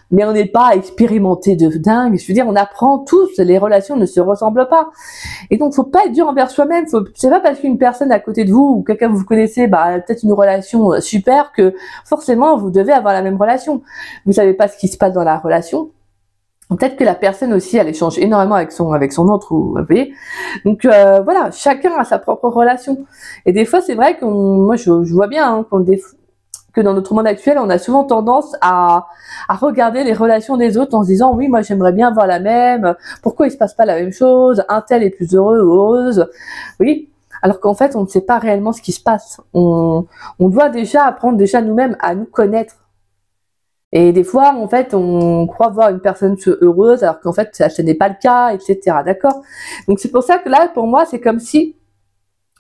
mais on n'est pas expérimenté de dingue, je veux dire, on apprend tous, les relations ne se ressemblent pas. Et donc, faut pas être dur envers soi-même, c'est pas parce qu'une personne à côté de vous, ou quelqu'un que vous connaissez, peut-être une relation super, que forcément, vous devez avoir la même relation. Vous savez pas ce qui se passe dans la relation. Peut-être que la personne aussi, elle échange énormément avec son autre, vous voyez. Donc voilà, chacun a sa propre relation. Et des fois, c'est vrai moi je vois bien que dans notre monde actuel, on a souvent tendance à regarder les relations des autres en se disant oui, moi j'aimerais bien avoir la même. Pourquoi il se passe pas la même chose? Un tel est plus heureux ou heureuse. Oui. Alors qu'en fait, on ne sait pas réellement ce qui se passe. On doit déjà apprendre nous-mêmes à nous connaître. Et des fois, en fait, on croit voir une personne heureuse, alors qu'en fait, ce n'est pas le cas, etc. D'accord? Donc, c'est pour ça que là, pour moi, c'est comme si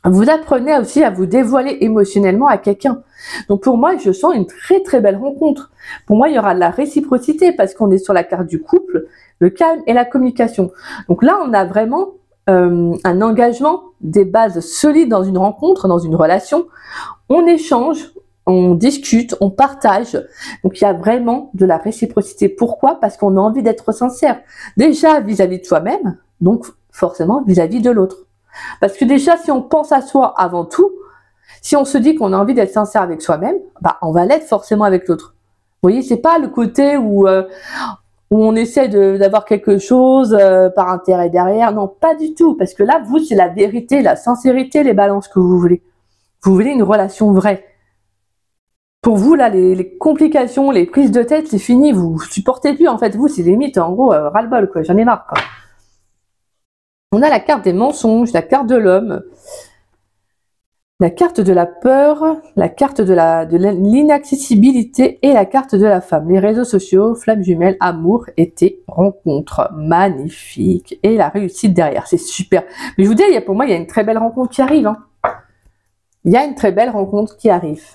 vous apprenez aussi à vous dévoiler émotionnellement à quelqu'un. Donc, pour moi, je sens une très, très belle rencontre. Pour moi, il y aura de la réciprocité parce qu'on est sur la carte du couple, le calme et la communication. Donc là, on a vraiment un engagement, des bases solides dans une rencontre, dans une relation. On échange, on discute, on partage. Donc, il y a vraiment de la réciprocité. Pourquoi? Parce qu'on a envie d'être sincère. Déjà vis-à-vis de soi-même, donc forcément vis-à-vis de l'autre. Parce que déjà, si on pense à soi avant tout, si on se dit qu'on a envie d'être sincère avec soi-même, bah, on va l'être forcément avec l'autre. Vous voyez, c'est pas le côté où on essaie d'avoir quelque chose par intérêt derrière. Non, pas du tout. Parce que là, vous, c'est la vérité, la sincérité, les balances que vous voulez. Vous voulez une relation vraie. Pour vous, là, les complications, les prises de tête, c'est fini. Vous supportez plus, en fait. Vous, c'est limite, en gros, ras-le-bol, quoi. J'en ai marre, quoi. On a la carte des mensonges, la carte de l'homme, la carte de la peur, la carte de l'inaccessibilité et la carte de la femme. Les réseaux sociaux, flammes jumelles, amour, été, rencontre. Magnifique. Et la réussite derrière. C'est super. Mais je vous dis, pour moi, il y a une très belle rencontre qui arrive. Hein. Il y a une très belle rencontre qui arrive.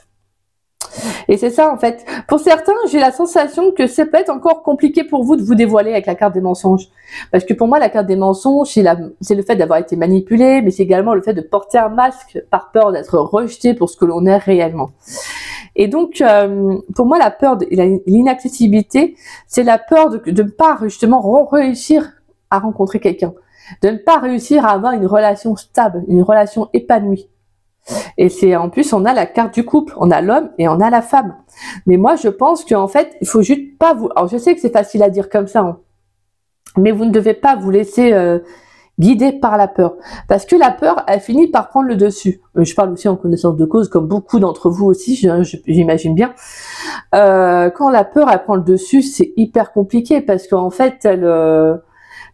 Et c'est ça, en fait. Pour certains, j'ai la sensation que c'est peut-être encore compliqué pour vous de vous dévoiler avec la carte des mensonges. Parce que pour moi, la carte des mensonges, c'est le fait d'avoir été manipulé, mais c'est également le fait de porter un masque par peur d'être rejeté pour ce que l'on est réellement. Et donc, pour moi, la peur et l'inaccessibilité, c'est la peur de ne pas justement réussir à rencontrer quelqu'un. De ne pas réussir à avoir une relation stable, une relation épanouie. Et c'est en plus, on a la carte du couple, on a l'homme et on a la femme. Mais moi, je pense qu'en fait, il faut juste pas vous... Alors, je sais que c'est facile à dire comme ça, hein, mais vous ne devez pas vous laisser guider par la peur. Parce que la peur, elle finit par prendre le dessus. Je parle aussi en connaissance de cause, comme beaucoup d'entre vous aussi, j'imagine bien. Quand la peur, elle prend le dessus, c'est hyper compliqué parce qu'en fait, elle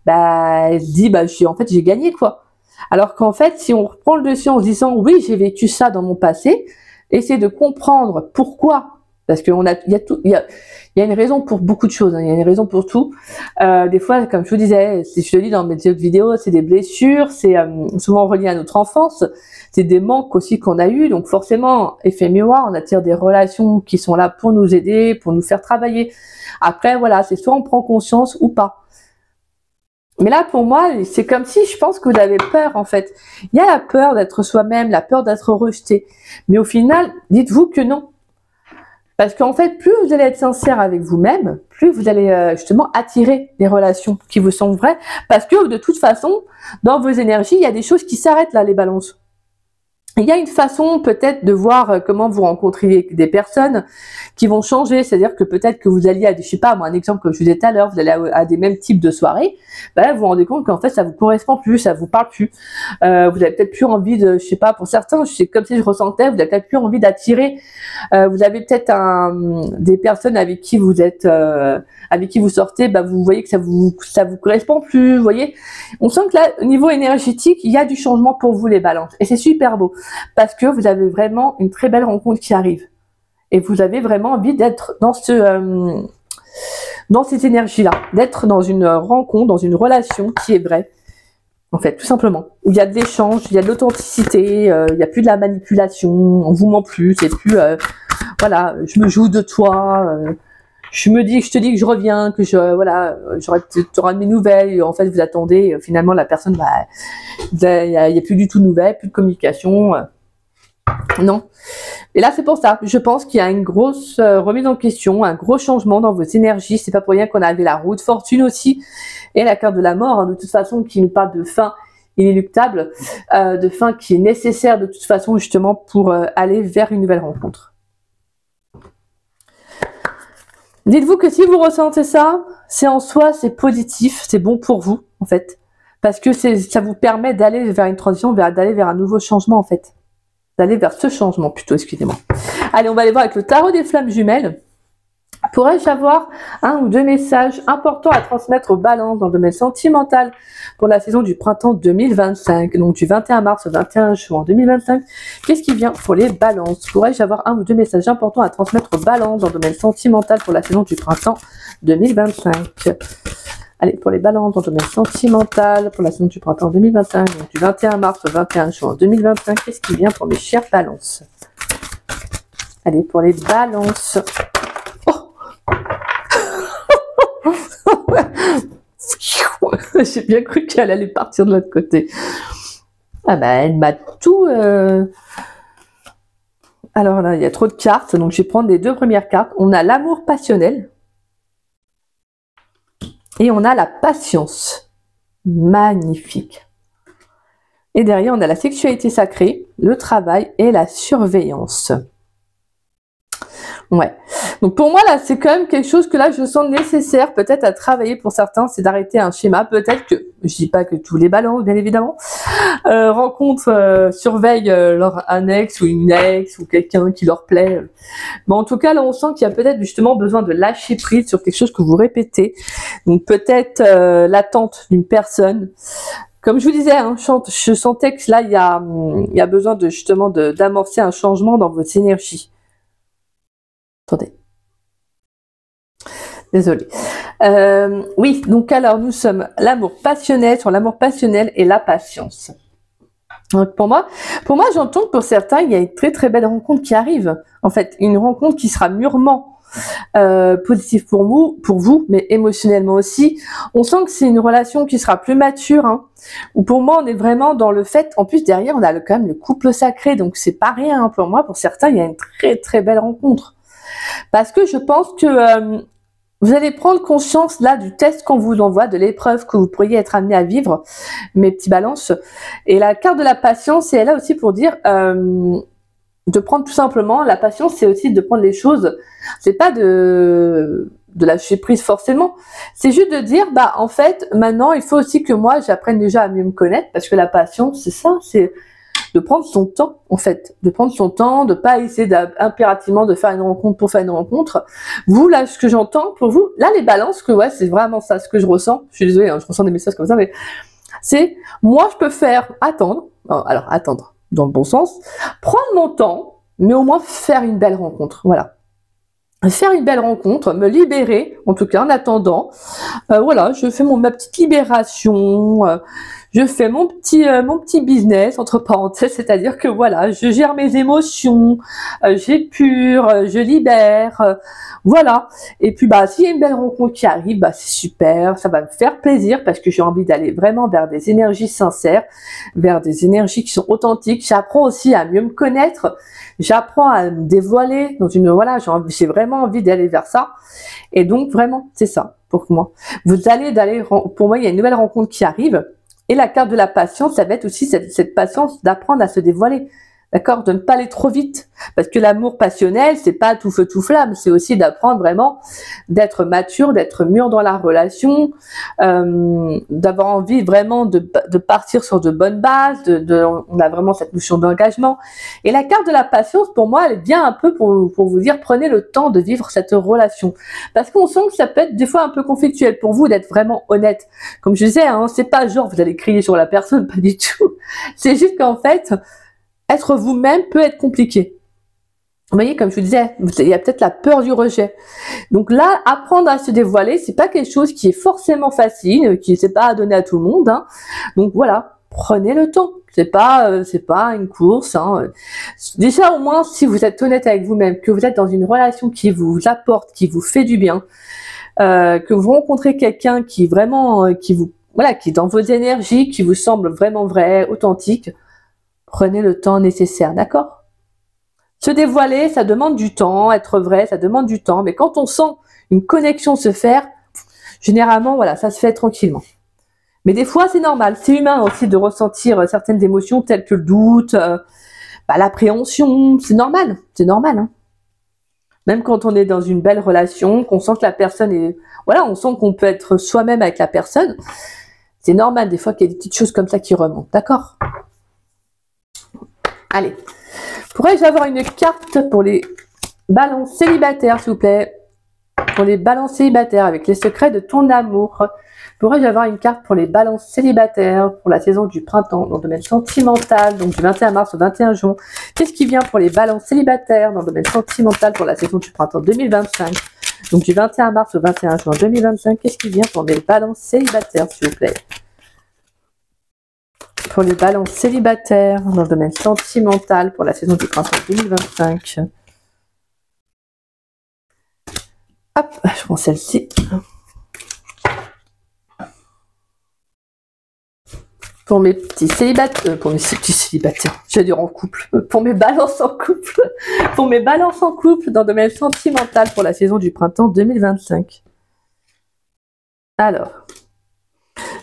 se dit, en fait, j'ai gagné, quoi. Alors qu'en fait, si on reprend le dessus en se disant « oui, j'ai vécu ça dans mon passé », essayer de comprendre pourquoi, parce qu'il y a une raison pour beaucoup de choses, hein, il y a une raison pour tout. Des fois, comme je vous disais, je le dis dans mes autres vidéos, c'est des blessures, c'est souvent relié à notre enfance, c'est des manques aussi qu'on a eu, donc forcément, effet miroir, on attire des relations qui sont là pour nous aider, pour nous faire travailler. Après, voilà, c'est soit on prend conscience ou pas. Mais là, pour moi, c'est comme si je pense que vous avez peur, en fait. Il y a la peur d'être soi-même, la peur d'être rejeté. Mais au final, dites-vous que non. Parce qu'en fait, plus vous allez être sincère avec vous-même, plus vous allez justement attirer des relations qui vous sont vraies. Parce que de toute façon, dans vos énergies, il y a des choses qui s'arrêtent là, les balances. Il y a une façon peut-être de voir comment vous rencontrez des personnes qui vont changer, c'est-à-dire que peut-être que vous alliez à, je sais pas, moi un exemple comme je vous disais tout à l'heure, vous allez à des mêmes types de soirées, vous vous rendez compte qu'en fait ça vous correspond plus, ça vous parle plus, vous avez peut-être plus envie de, je sais pas, pour certains, c'est comme si je ressentais, vous avez peut-être plus envie d'attirer, vous avez peut-être des personnes avec qui vous êtes, avec qui vous sortez, vous voyez que ça vous correspond plus, vous voyez, on sent que là au niveau énergétique il y a du changement pour vous les balances et c'est super beau. Parce que vous avez vraiment une très belle rencontre qui arrive. Et vous avez vraiment envie d'être dans dans ces énergies-là. D'être dans une rencontre, dans une relation qui est vraie. En fait, tout simplement. Où il y a de l'échange, il y a de l'authenticité, il n'y a plus de la manipulation, on vous ment plus, c'est plus, voilà, je me joue de toi, je te dis que je reviens, que j'aurai de mes nouvelles, et en fait vous attendez, finalement la personne, il n'y a plus du tout de nouvelles, plus de communication, non. Et là c'est pour ça, je pense qu'il y a une grosse remise en question, un gros changement dans vos énergies, c'est pas pour rien qu'on avait la roue de fortune aussi, et la carte de la mort, hein, de toute façon, qui nous parle de fin inéluctable, de fin qui est nécessaire de toute façon justement pour aller vers une nouvelle rencontre. Dites-vous que si vous ressentez ça, c'est en soi, c'est positif, c'est bon pour vous, en fait. Parce que ça vous permet d'aller vers une transition, d'aller vers un nouveau changement, en fait. D'aller vers ce changement, plutôt, excusez-moi. Allez, on va aller voir avec le tarot des flammes jumelles. Pourrais-je avoir un ou deux messages importants à transmettre aux balances dans le domaine sentimental pour la saison du printemps 2025, donc du 21 mars au 21 juin 2025? Qu'est-ce qui vient pour les balances? Pourrais-je avoir un ou deux messages importants à transmettre aux balances dans le domaine sentimental pour la saison du printemps 2025? Allez, pour les balances dans le domaine sentimental pour la saison du printemps 2025, donc du 21 mars au 21 juin 2025, qu'est-ce qui vient pour mes chères balances? Allez, pour les balances. J'ai bien cru qu'elle allait partir de l'autre côté. Ah bah elle m'a tout... Alors là, il y a trop de cartes, donc je vais prendre les deux premières cartes. On a l'amour passionnel. Et on a la patience. Magnifique. Et derrière, on a la sexualité sacrée, le travail et la surveillance. Ouais. Donc pour moi là, c'est quand même quelque chose que là je sens nécessaire peut-être à travailler pour certains, c'est d'arrêter un schéma. Peut-être que, je dis pas que tous les balances bien évidemment, surveillent leur un ex ou une ex ou quelqu'un qui leur plaît. Mais en tout cas là on sent qu'il y a peut-être justement besoin de lâcher prise sur quelque chose que vous répétez. Donc peut-être l'attente d'une personne. Comme je vous disais, hein, je sentais que là il y a besoin de justement d'amorcer un changement dans votre énergie. Attendez. Désolée. Oui, donc alors nous sommes l'amour passionnel, sur l'amour passionnel et la patience. Donc pour moi j'entends que pour certains, il y a une très très belle rencontre qui arrive. En fait, une rencontre qui sera mûrement positive pour vous, mais émotionnellement aussi. On sent que c'est une relation qui sera plus mature, hein, où pour moi on est vraiment dans le fait, en plus derrière on a quand même le couple sacré, donc c'est pas rien, hein. Pour moi, pour certains, il y a une très très belle rencontre. Parce que je pense que vous allez prendre conscience là du test qu'on vous envoie, de l'épreuve que vous pourriez être amené à vivre, mes petits balances. Et la carte de la patience, c'est là aussi pour dire de prendre tout simplement, la patience, c'est aussi de prendre les choses, c'est pas de lâcher prise forcément, c'est juste de dire, bah en fait, maintenant, il faut aussi que moi, j'apprenne déjà à mieux me connaître, parce que la patience, c'est ça, c'est de prendre son temps, en fait, de prendre son temps, de pas essayer impérativement de faire une rencontre pour faire une rencontre. Vous, là, ce que j'entends pour vous, là, les balances, que ouais, c'est vraiment ça, ce que je ressens. Je suis désolée, hein, je ressens des messages comme ça, mais c'est, moi, je peux faire attendre, alors attendre, dans le bon sens, prendre mon temps, mais au moins faire une belle rencontre, voilà. Faire une belle rencontre, me libérer, en tout cas en attendant, voilà, je fais ma petite libération, je fais mon petit business, entre parenthèses, c'est-à-dire que voilà, je gère mes émotions, j'épure, je libère, voilà. Et puis bah s'il y a une belle rencontre qui arrive, bah c'est super, ça va me faire plaisir parce que j'ai envie d'aller vraiment vers des énergies sincères, vers des énergies qui sont authentiques. J'apprends aussi à mieux me connaître, j'apprends à me dévoiler dans une, voilà, j'ai vraiment envie d'aller vers ça. Et donc vraiment, c'est ça pour moi. Pour moi, il y a une nouvelle rencontre qui arrive. Et la carte de la patience, ça va être aussi cette patience d'apprendre à se dévoiler. D'accord? De ne pas aller trop vite. Parce que l'amour passionnel, c'est pas tout feu, tout flamme. C'est aussi d'apprendre vraiment d'être mature, d'être mûr dans la relation, d'avoir envie vraiment de partir sur de bonnes bases, on a vraiment cette notion d'engagement. Et la carte de la patience, pour moi, elle vient un peu pour vous dire, prenez le temps de vivre cette relation. Parce qu'on sent que ça peut être des fois un peu conflictuel pour vous d'être vraiment honnête. Comme je disais, hein, c'est pas genre vous allez crier sur la personne, pas du tout. C'est juste qu'en fait, être vous-même peut être compliqué. Vous voyez, comme je vous disais, il y a peut-être la peur du rejet. Donc là, apprendre à se dévoiler, c'est pas quelque chose qui est forcément facile, qui c'est pas à donner à tout le monde, hein. Donc voilà, prenez le temps. C'est pas une course, hein. Déjà, au moins, si vous êtes honnête avec vous-même, que vous êtes dans une relation qui vous apporte, qui vous fait du bien, que vous rencontrez quelqu'un qui vraiment, qui est dans vos énergies, qui vous semble vraiment vrai, authentique, prenez le temps nécessaire, d'accord? Se dévoiler, ça demande du temps, être vrai, ça demande du temps, mais quand on sent une connexion se faire, généralement, voilà, ça se fait tranquillement. Mais des fois, c'est normal, c'est humain aussi de ressentir certaines émotions telles que le doute, l'appréhension, c'est normal, hein. Même quand on est dans une belle relation, qu'on sent que la personne est, voilà, on sent qu'on peut être soi-même avec la personne, c'est normal des fois qu'il y a des petites choses comme ça qui remontent, d'accord? Allez, pourrais-je avoir une carte pour les balances célibataires, s'il vous plaît? pour les balances célibataires avec les secrets de ton amour. Pourrais-je avoir une carte pour les balances célibataires pour la saison du printemps dans le domaine sentimental, donc du 21 mars au 21 juin? Qu'est-ce qui vient pour les balances célibataires dans le domaine sentimental pour la saison du printemps 2025, donc du 21 mars au 21 juin 2025? Qu'est-ce qui vient pour les balances célibataires, s'il vous plaît? Pour les balances célibataires dans le domaine sentimental pour la saison du printemps 2025. Hop, je prends celle-ci. Pour mes petits célibataires, je vais dire en couple, pour mes balances en couple, pour mes balances en couple dans le domaine sentimental pour la saison du printemps 2025. Alors,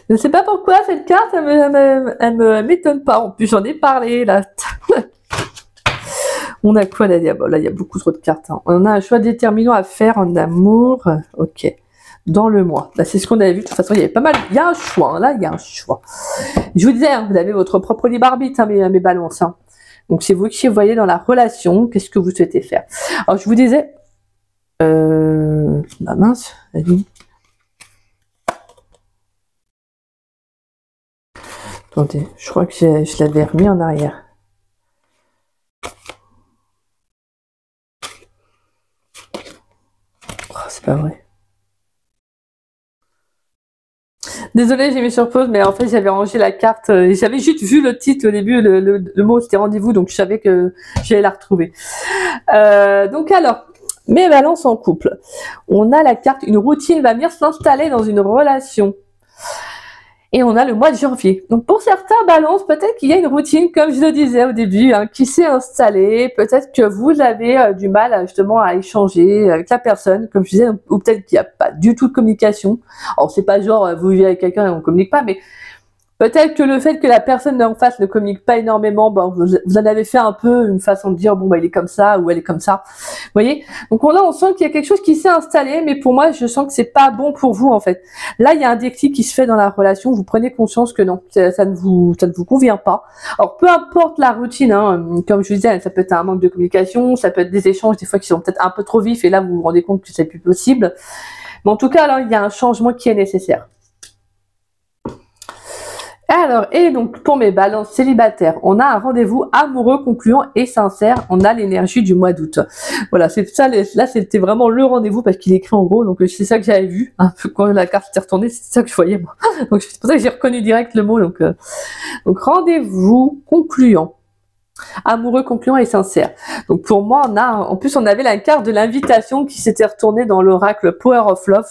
je ne sais pas pourquoi cette carte, elle me m'étonne pas. En plus, j'en ai parlé là. On a quoi là? Bon, là, il y a beaucoup trop de cartes. Hein. On a un choix déterminant à faire en amour. Ok. Dans le mois. Là, c'est ce qu'on avait vu. De toute façon, il y avait pas mal. Il y a un choix. Hein. Là, il y a un choix. Je vous disais, hein, vous avez votre propre libre arbitre, hein, mes balances. Hein. Donc, c'est vous qui voyez dans la relation qu'est-ce que vous souhaitez faire. Alors, je vous disais. Bah mince. Vas-y. Attendez, je crois que je l'avais remis en arrière. Oh, c'est pas vrai. Désolée, j'ai mis sur pause, mais en fait, j'avais rangé la carte. J'avais juste vu le titre au début, le mot, c'était rendez-vous, donc je savais que j'allais la retrouver. Donc alors, mes balances en couple. On a la carte, une routine va venir s'installer dans une relation. Et on a le mois de janvier. Donc pour certains balances, peut-être qu'il y a une routine, comme je le disais au début, hein, qui s'est installée. Peut-être que vous avez du mal justement à échanger avec la personne, comme je disais, ou peut-être qu'il n'y a pas du tout de communication. Alors c'est pas genre vous vivez avec quelqu'un et on communique pas, mais peut-être que le fait que la personne en face ne communique pas énormément, ben, vous en avez fait un peu une façon de dire bon bah il est comme ça ou elle est comme ça. Vous voyez? Donc là on sent qu'il y a quelque chose qui s'est installé, mais pour moi je sens que c'est pas bon pour vous en fait. Là il y a un déclic qui se fait dans la relation, vous prenez conscience que non, ça ne vous convient pas. Alors peu importe la routine, hein, comme je vous disais, ça peut être un manque de communication, ça peut être des échanges des fois qui sont peut-être un peu trop vifs et là vous vous rendez compte que c'est plus possible. Mais en tout cas là il y a un changement qui est nécessaire. Alors, et donc pour mes balances célibataires, on a un rendez-vous amoureux, concluant et sincère. On a l'énergie du mois d'août. Voilà, c'est ça. Là, c'était vraiment le rendez-vous parce qu'il est écrit en gros. Donc c'est ça que j'avais vu. Un peu quand la carte s'est retournée, c'est ça que je voyais moi. Donc c'est pour ça que j'ai reconnu direct le mot. Donc rendez-vous concluant. Amoureux, concluant et sincère. Donc pour moi, en plus on avait la carte de l'invitation qui s'était retournée dans l'oracle Power of Love.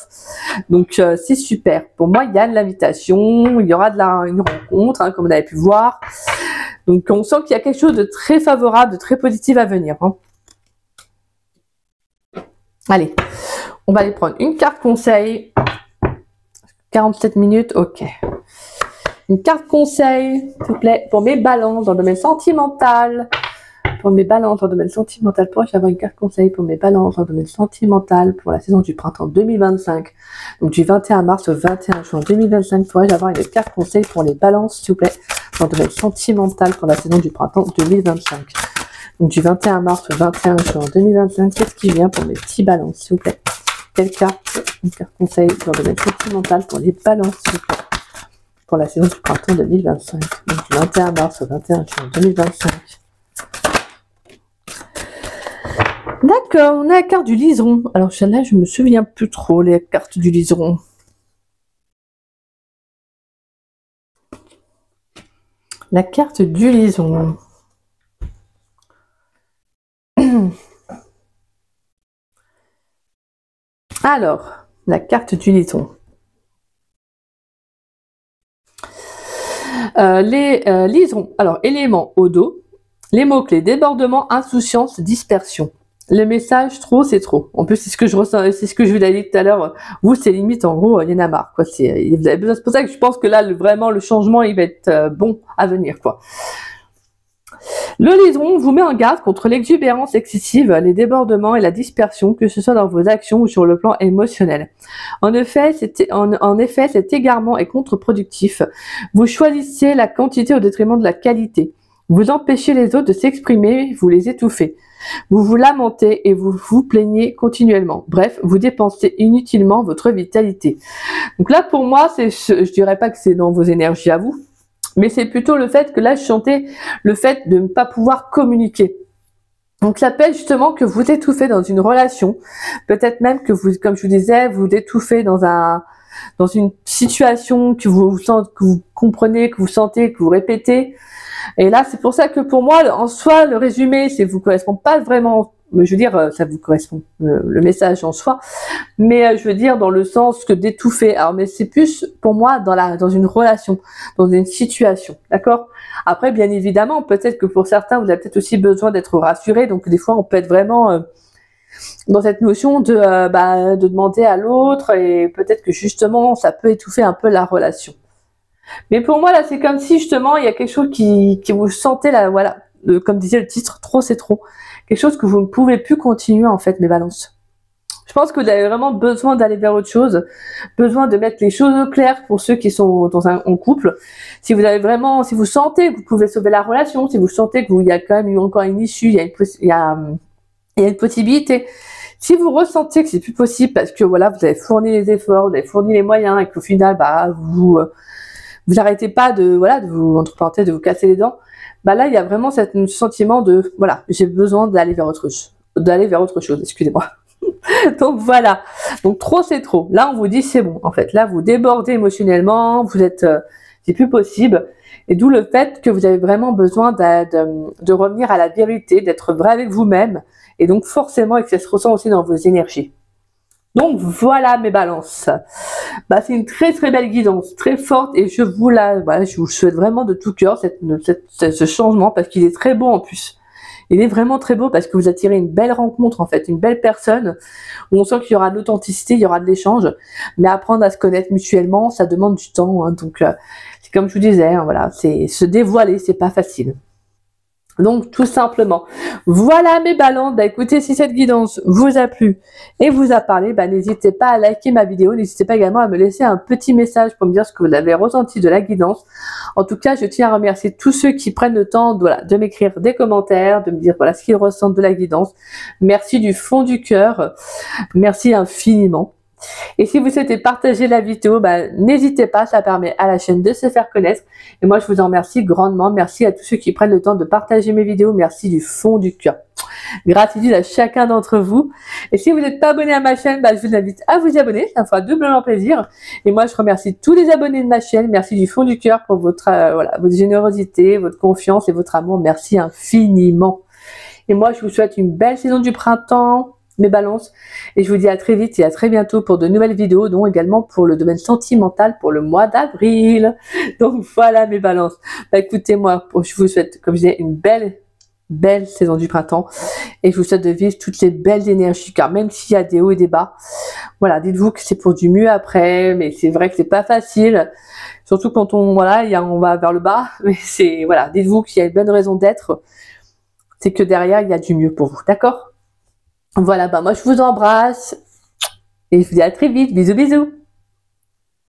Donc c'est super. Pour moi, il y a de l'invitation, il y aura une rencontre, hein, comme on avait pu voir. Donc on sent qu'il y a quelque chose de très favorable, de très positif à venir. Hein. Allez, on va aller prendre une carte conseil. 47 minutes, ok. Une carte conseil, s'il vous plaît, pour mes balances dans le domaine sentimental. Pour mes balances dans le domaine sentimental, pourrais-je avoir une carte conseil pour mes balances dans le domaine sentimental pour la saison du printemps 2025, donc du 21 mars au 21 juin 2025. Pourrais-je avoir une carte conseil pour les balances, s'il vous plaît, dans le domaine sentimental pour la saison du printemps 2025, donc du 21 mars au 21 juin 2025. Qu'est-ce qui vient pour mes petits balances, s'il vous plaît? Quelle carte? Une carte conseil dans le domaine sentimental pour les balances, s'il vous plaît, pour la saison du printemps 2025, donc du 21 mars au 21 juin 2025. D'accord, on a la carte du liseron. Alors celle-là, je me souviens plus trop, les cartes du liseron. La carte du liseron. Alors, la carte du liseron. Les liserons. Alors, éléments au dos. Les mots-clés: débordement, insouciance, dispersion. Le message trop, c'est trop. En plus, c'est ce que je ressens, c'est ce que je vous l'ai dit tout à l'heure. Vous, c'est limite, en gros, il y en a marre, quoi. C'est pour ça que je pense que là, vraiment, le changement, il va être bon à venir, quoi. Le liseron vous met en garde contre l'exubérance excessive, les débordements et la dispersion, que ce soit dans vos actions ou sur le plan émotionnel. En effet, cet égarement est contre-productif. Vous choisissez la quantité au détriment de la qualité. Vous empêchez les autres de s'exprimer, vous les étouffez. Vous vous lamentez et vous vous plaignez continuellement. Bref, vous dépensez inutilement votre vitalité. Donc là, pour moi, je dirais pas que c'est dans vos énergies à vous, mais c'est plutôt le fait que là, je chantais le fait de ne pas pouvoir communiquer. Donc ça peut être justement que vous étouffez dans une relation, peut-être même que vous, comme je vous disais, vous étouffez dans une situation que vous comprenez, que vous sentez, que vous répétez. Et là, c'est pour ça que pour moi, en soi, le résumé, c'est vous correspond pas vraiment. Je veux dire, ça vous correspond le message en soi, mais je veux dire dans le sens que d'étouffer. Alors, mais c'est plus pour moi dans une relation, dans une situation, d'accord. Après, bien évidemment, peut-être que pour certains, vous avez peut-être aussi besoin d'être rassuré. Donc, des fois, on peut être vraiment dans cette notion de demander à l'autre, et peut-être que justement, ça peut étouffer un peu la relation. Mais pour moi, là, c'est comme si, justement, il y a quelque chose qui vous sentez, là, voilà, comme disait le titre, trop c'est trop. Quelque chose que vous ne pouvez plus continuer, en fait, mes balances. Je pense que vous avez vraiment besoin d'aller vers autre chose, besoin de mettre les choses au clair pour ceux qui sont en couple. Si vous avez vraiment, si vous sentez que vous pouvez sauver la relation, si vous sentez qu'il y a quand même eu encore une issue, il y a une possibilité. Si vous ressentez que c'est plus possible parce que, voilà, vous avez fourni les efforts, vous avez fourni les moyens et qu'au final, vous arrêtez pas de vous, entre parenthèses, de vous casser les dents, là, il y a vraiment ce sentiment de, voilà, j'ai besoin d'aller vers autre chose, excusez-moi. Donc voilà, donc trop c'est trop. Là, on vous dit c'est bon, en fait. Là, vous débordez émotionnellement, vous êtes, c'est plus possible. Et d'où le fait que vous avez vraiment besoin de revenir à la vérité, d'être vrai avec vous-même. Et donc forcément, et que ça se ressent aussi dans vos énergies. Donc voilà mes balances. C'est une très très belle guidance, très forte, et je vous souhaite vraiment de tout cœur ce changement, parce qu'il est très beau en plus. Il est vraiment très beau parce que vous attirez une belle rencontre, en fait, une belle personne où on sent qu'il y aura de l'authenticité, il y aura de l'échange, mais apprendre à se connaître mutuellement, ça demande du temps, hein, donc c'est comme je vous disais, hein, voilà, c'est se dévoiler, c'est pas facile. Donc tout simplement, voilà mes balances. Écoutez, si cette guidance vous a plu et vous a parlé, n'hésitez pas à liker ma vidéo, n'hésitez pas également à me laisser un petit message pour me dire ce que vous avez ressenti de la guidance. En tout cas, je tiens à remercier tous ceux qui prennent le temps de m'écrire des commentaires, de me dire ce qu'ils ressentent de la guidance. Merci du fond du cœur, merci infiniment. Et si vous souhaitez partager la vidéo, n'hésitez pas, ça permet à la chaîne de se faire connaître. Et moi, je vous en remercie grandement. Merci à tous ceux qui prennent le temps de partager mes vidéos. Merci du fond du cœur. Gratitude à chacun d'entre vous. Et si vous n'êtes pas abonné à ma chaîne, je vous invite à vous abonner. Ça me fera doublement plaisir. Et moi, je remercie tous les abonnés de ma chaîne. Merci du fond du cœur pour votre générosité, votre confiance et votre amour. Merci infiniment. Et moi, je vous souhaite une belle saison du printemps, mes balances, et je vous dis à très vite et à très bientôt pour de nouvelles vidéos, dont également pour le domaine sentimental pour le mois d'avril. Donc voilà mes balances. Écoutez, moi, je vous souhaite, comme je disais, une belle saison du printemps, et je vous souhaite de vivre toutes ces belles énergies, car même s'il y a des hauts et des bas, voilà, dites-vous que c'est pour du mieux après, mais c'est vrai que c'est pas facile, surtout quand on va vers le bas, mais c'est, voilà, dites-vous qu'il y a une bonne raison d'être, c'est que derrière il y a du mieux pour vous, d'accord? Voilà, moi je vous embrasse et je vous dis à très vite. Bisous, bisous.